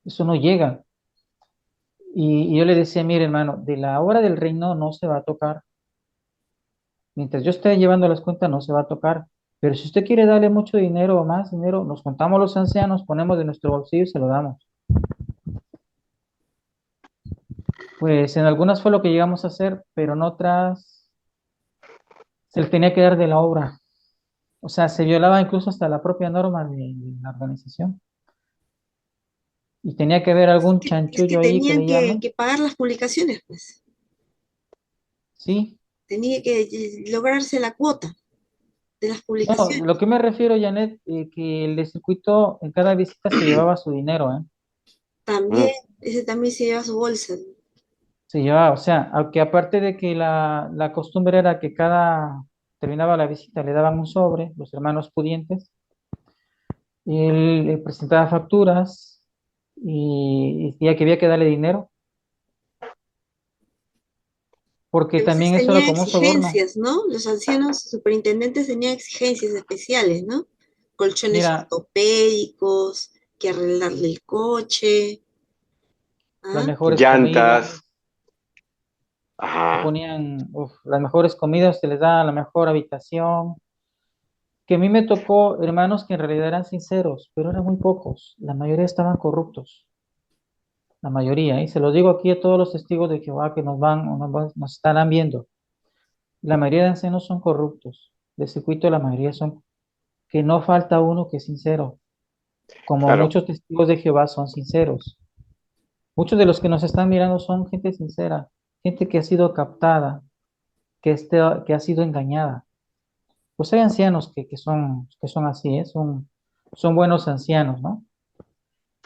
Eso no llega. Y yo le decía, mire, hermano, de la obra del reino no se va a tocar. Mientras yo esté llevando las cuentas, no se va a tocar. Pero si usted quiere darle mucho dinero o más dinero, nos contamos los ancianos, ponemos de nuestro bolsillo y se lo damos. Pues en algunas fue lo que llegamos a hacer, pero en otras se le tenía que dar de la obra. O sea, se violaba incluso hasta la propia norma de la organización. Y tenía que haber algún es que chanchullo ahí que tenían le llaman. que pagar las publicaciones, pues. Sí. Tenía que lograrse la cuota de las No, publicaciones. lo que me refiero, Janet, que el de circuito en cada visita se llevaba su dinero, ¿eh? También, Mm. ese también se lleva su bolsa. Se llevaba, o sea, aunque aparte de que la costumbre era que cada terminaba la visita le daban un sobre, los hermanos pudientes, y él le presentaba facturas y decía que había que darle dinero, porque A veces también eso era tenían como un soborno. exigencias, ¿no? Los ancianos superintendentes tenían exigencias especiales, ¿no? Colchones Mira, ortopédicos, que arreglarle el coche, las ¿ah? mejores Llantas. comidas, te Ajá. ponían, las mejores comidas, se les da la mejor habitación, que a mí me tocó hermanos que en realidad eran sinceros, pero eran muy pocos, la mayoría estaban corruptos, la mayoría, y se lo digo aquí a todos los testigos de Jehová que nos van o nos estarán viendo, la mayoría de ancianos son corruptos, de circuito la mayoría son que no falta uno que es sincero, como Claro. muchos testigos de Jehová son sinceros. Muchos de los que nos están mirando son gente sincera, gente que ha sido captada, que ha sido engañada. Pues hay ancianos que son así, ¿eh? Son buenos ancianos, ¿no?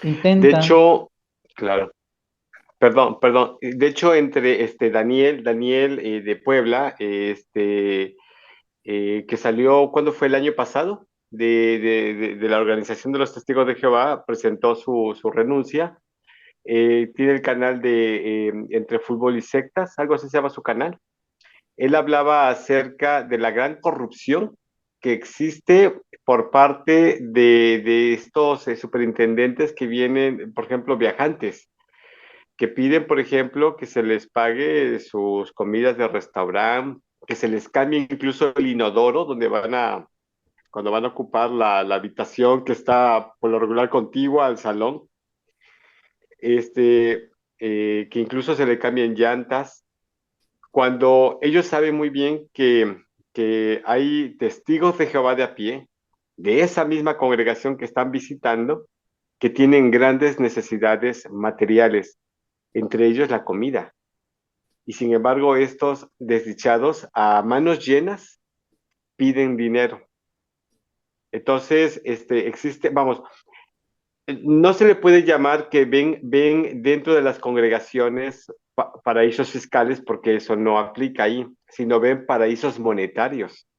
De Intentan, hecho, claro. Perdón. De hecho, entre Daniel de Puebla, que salió, ¿cuándo fue el año pasado? De la Organización de los Testigos de Jehová, presentó su renuncia. Tiene el canal de Entre Fútbol y Sectas, algo así se llama su canal. Él hablaba acerca de la gran corrupción que existe por parte de estos superintendentes que vienen, por ejemplo, viajantes que piden, por ejemplo, que se les pague sus comidas de restaurante, que se les cambie incluso el inodoro cuando van a ocupar la habitación que está por lo regular contigua al salón, que incluso se le cambien llantas, cuando ellos saben muy bien que hay testigos de Jehová de a pie, de esa misma congregación que están visitando, que tienen grandes necesidades materiales, entre ellos la comida. Y sin embargo, estos desdichados a manos llenas piden dinero. Entonces, vamos, no se le puede llamar que ven dentro de las congregaciones paraísos fiscales porque eso no aplica ahí, sino ven paraísos monetarios,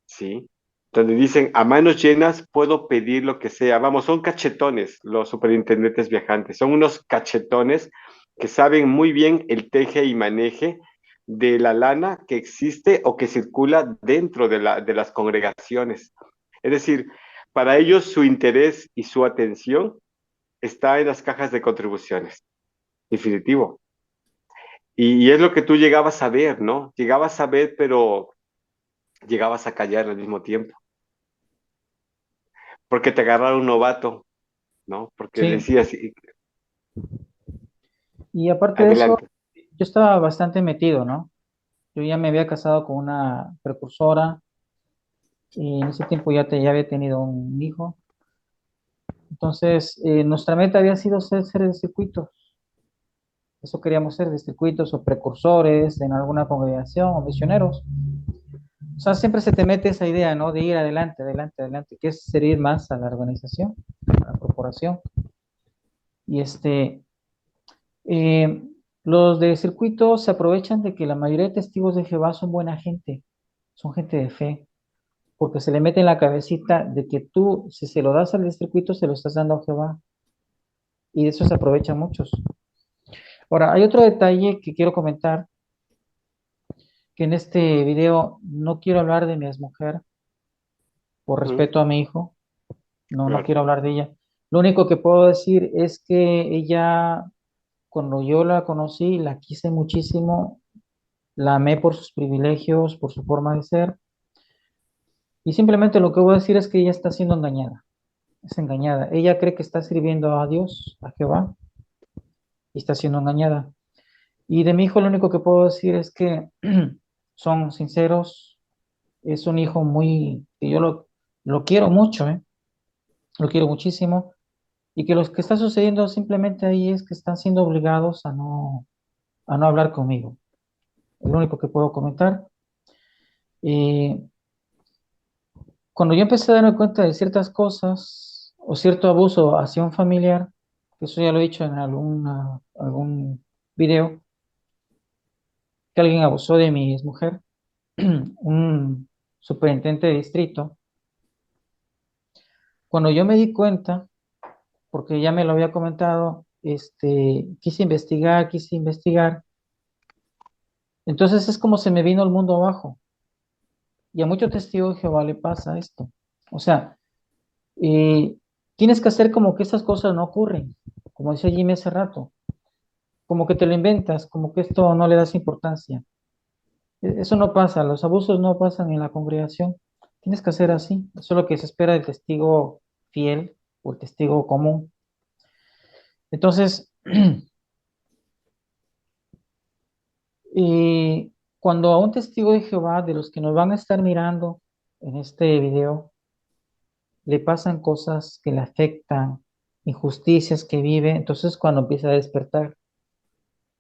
¿sí? Donde dicen, a manos llenas puedo pedir lo que sea. Vamos, son cachetones los superintendentes viajantes, son unos cachetones que saben muy bien el teje y maneje de la lana que existe o que circula dentro de las congregaciones. Es decir, para ellos su interés y su atención está en las cajas de contribuciones, definitivo. Y es lo que tú llegabas a ver, ¿no? Llegabas a ver, pero llegabas a callar al mismo tiempo, porque te agarraron un novato, ¿no? Porque sí. decías, Y aparte de eso, adelante. yo estaba bastante metido, ¿no? Yo ya me había casado con una precursora y en ese tiempo ya había tenido un hijo. Entonces, nuestra meta había sido ser de circuitos. Eso queríamos ser de circuitos o precursores en alguna congregación o misioneros. O sea, siempre se te mete esa idea, ¿no? De ir adelante, adelante, adelante, que es servir más a la organización, a la corporación. Y eh, los de circuitos se aprovechan de que la mayoría de testigos de Jehová son buena gente, son gente de fe, porque se le mete en la cabecita de que tú, si se lo das al de circuito, se lo estás dando a Jehová. Y de eso se aprovechan muchos. Ahora, hay otro detalle que quiero comentar, que en este video no quiero hablar de mi exmujer por Ujú, respeto a mi hijo, no claro. quiero hablar de ella. Lo único que puedo decir es que ella, cuando yo la conocí, la quise muchísimo, la amé por sus privilegios, por su forma de ser, y simplemente lo que voy a decir es que ella está siendo engañada, es engañada. Ella cree que está sirviendo a Dios, a Jehová, y está siendo engañada. Y de mi hijo lo único que puedo decir es que son sinceros, es un hijo que yo lo quiero mucho, ¿eh? Lo quiero muchísimo, y que lo que está sucediendo simplemente ahí es que están siendo obligados a no hablar conmigo. Es lo único que puedo comentar. Y cuando yo empecé a darme cuenta de ciertas cosas o cierto abuso hacia un familiar, que eso ya lo he dicho en algún video, que alguien abusó de mi mujer, un superintendente de distrito, cuando yo me di cuenta, porque ya me lo había comentado, quise investigar, entonces es como se me vino el mundo abajo. Y a muchos testigos de Jehová le pasa esto. O sea, eh, tienes que hacer como que estas cosas no ocurren, como decía Jimmy hace rato, como que te lo inventas, como que esto no le das importancia. Eso no pasa, los abusos no pasan en la congregación. Tienes que hacer así. Eso es lo que se espera del testigo fiel o el testigo común. Entonces, cuando a un testigo de Jehová, de los que nos van a estar mirando en este video, le pasan cosas que le afectan, injusticias que vive, entonces cuando empieza a despertar,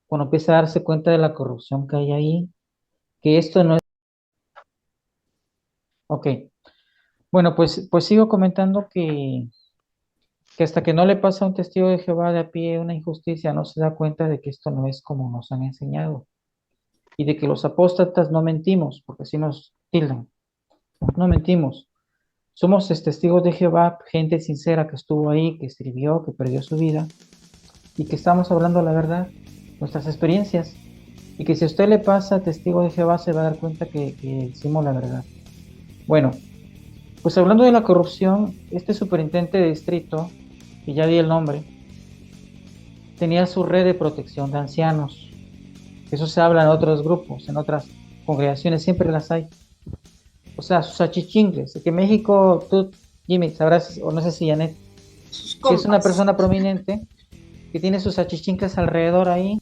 cuando empieza a darse cuenta de la corrupción que hay ahí, que esto no es... Ok, bueno, pues sigo comentando que hasta que no le pasa a un testigo de Jehová de a pie una injusticia, no se da cuenta de que esto no es como nos han enseñado y de que los apóstatas no mentimos, porque así nos tildan, no mentimos. Somos testigos de Jehová, gente sincera que estuvo ahí, que sirvió, que perdió su vida y que estamos hablando la verdad, nuestras experiencias. Y que si a usted le pasa testigo de Jehová se va a dar cuenta que decimos la verdad. Bueno, pues hablando de la corrupción, este superintendente de distrito, que ya di el nombre, tenía su red de protección de ancianos. Eso se habla en otros grupos, en otras congregaciones, siempre las hay. O sea, sus achichingles. Que en México, tú, Jimmy, sabrás, o no sé si Janet, Sus que es una compas. persona prominente que tiene sus achichincles alrededor ahí.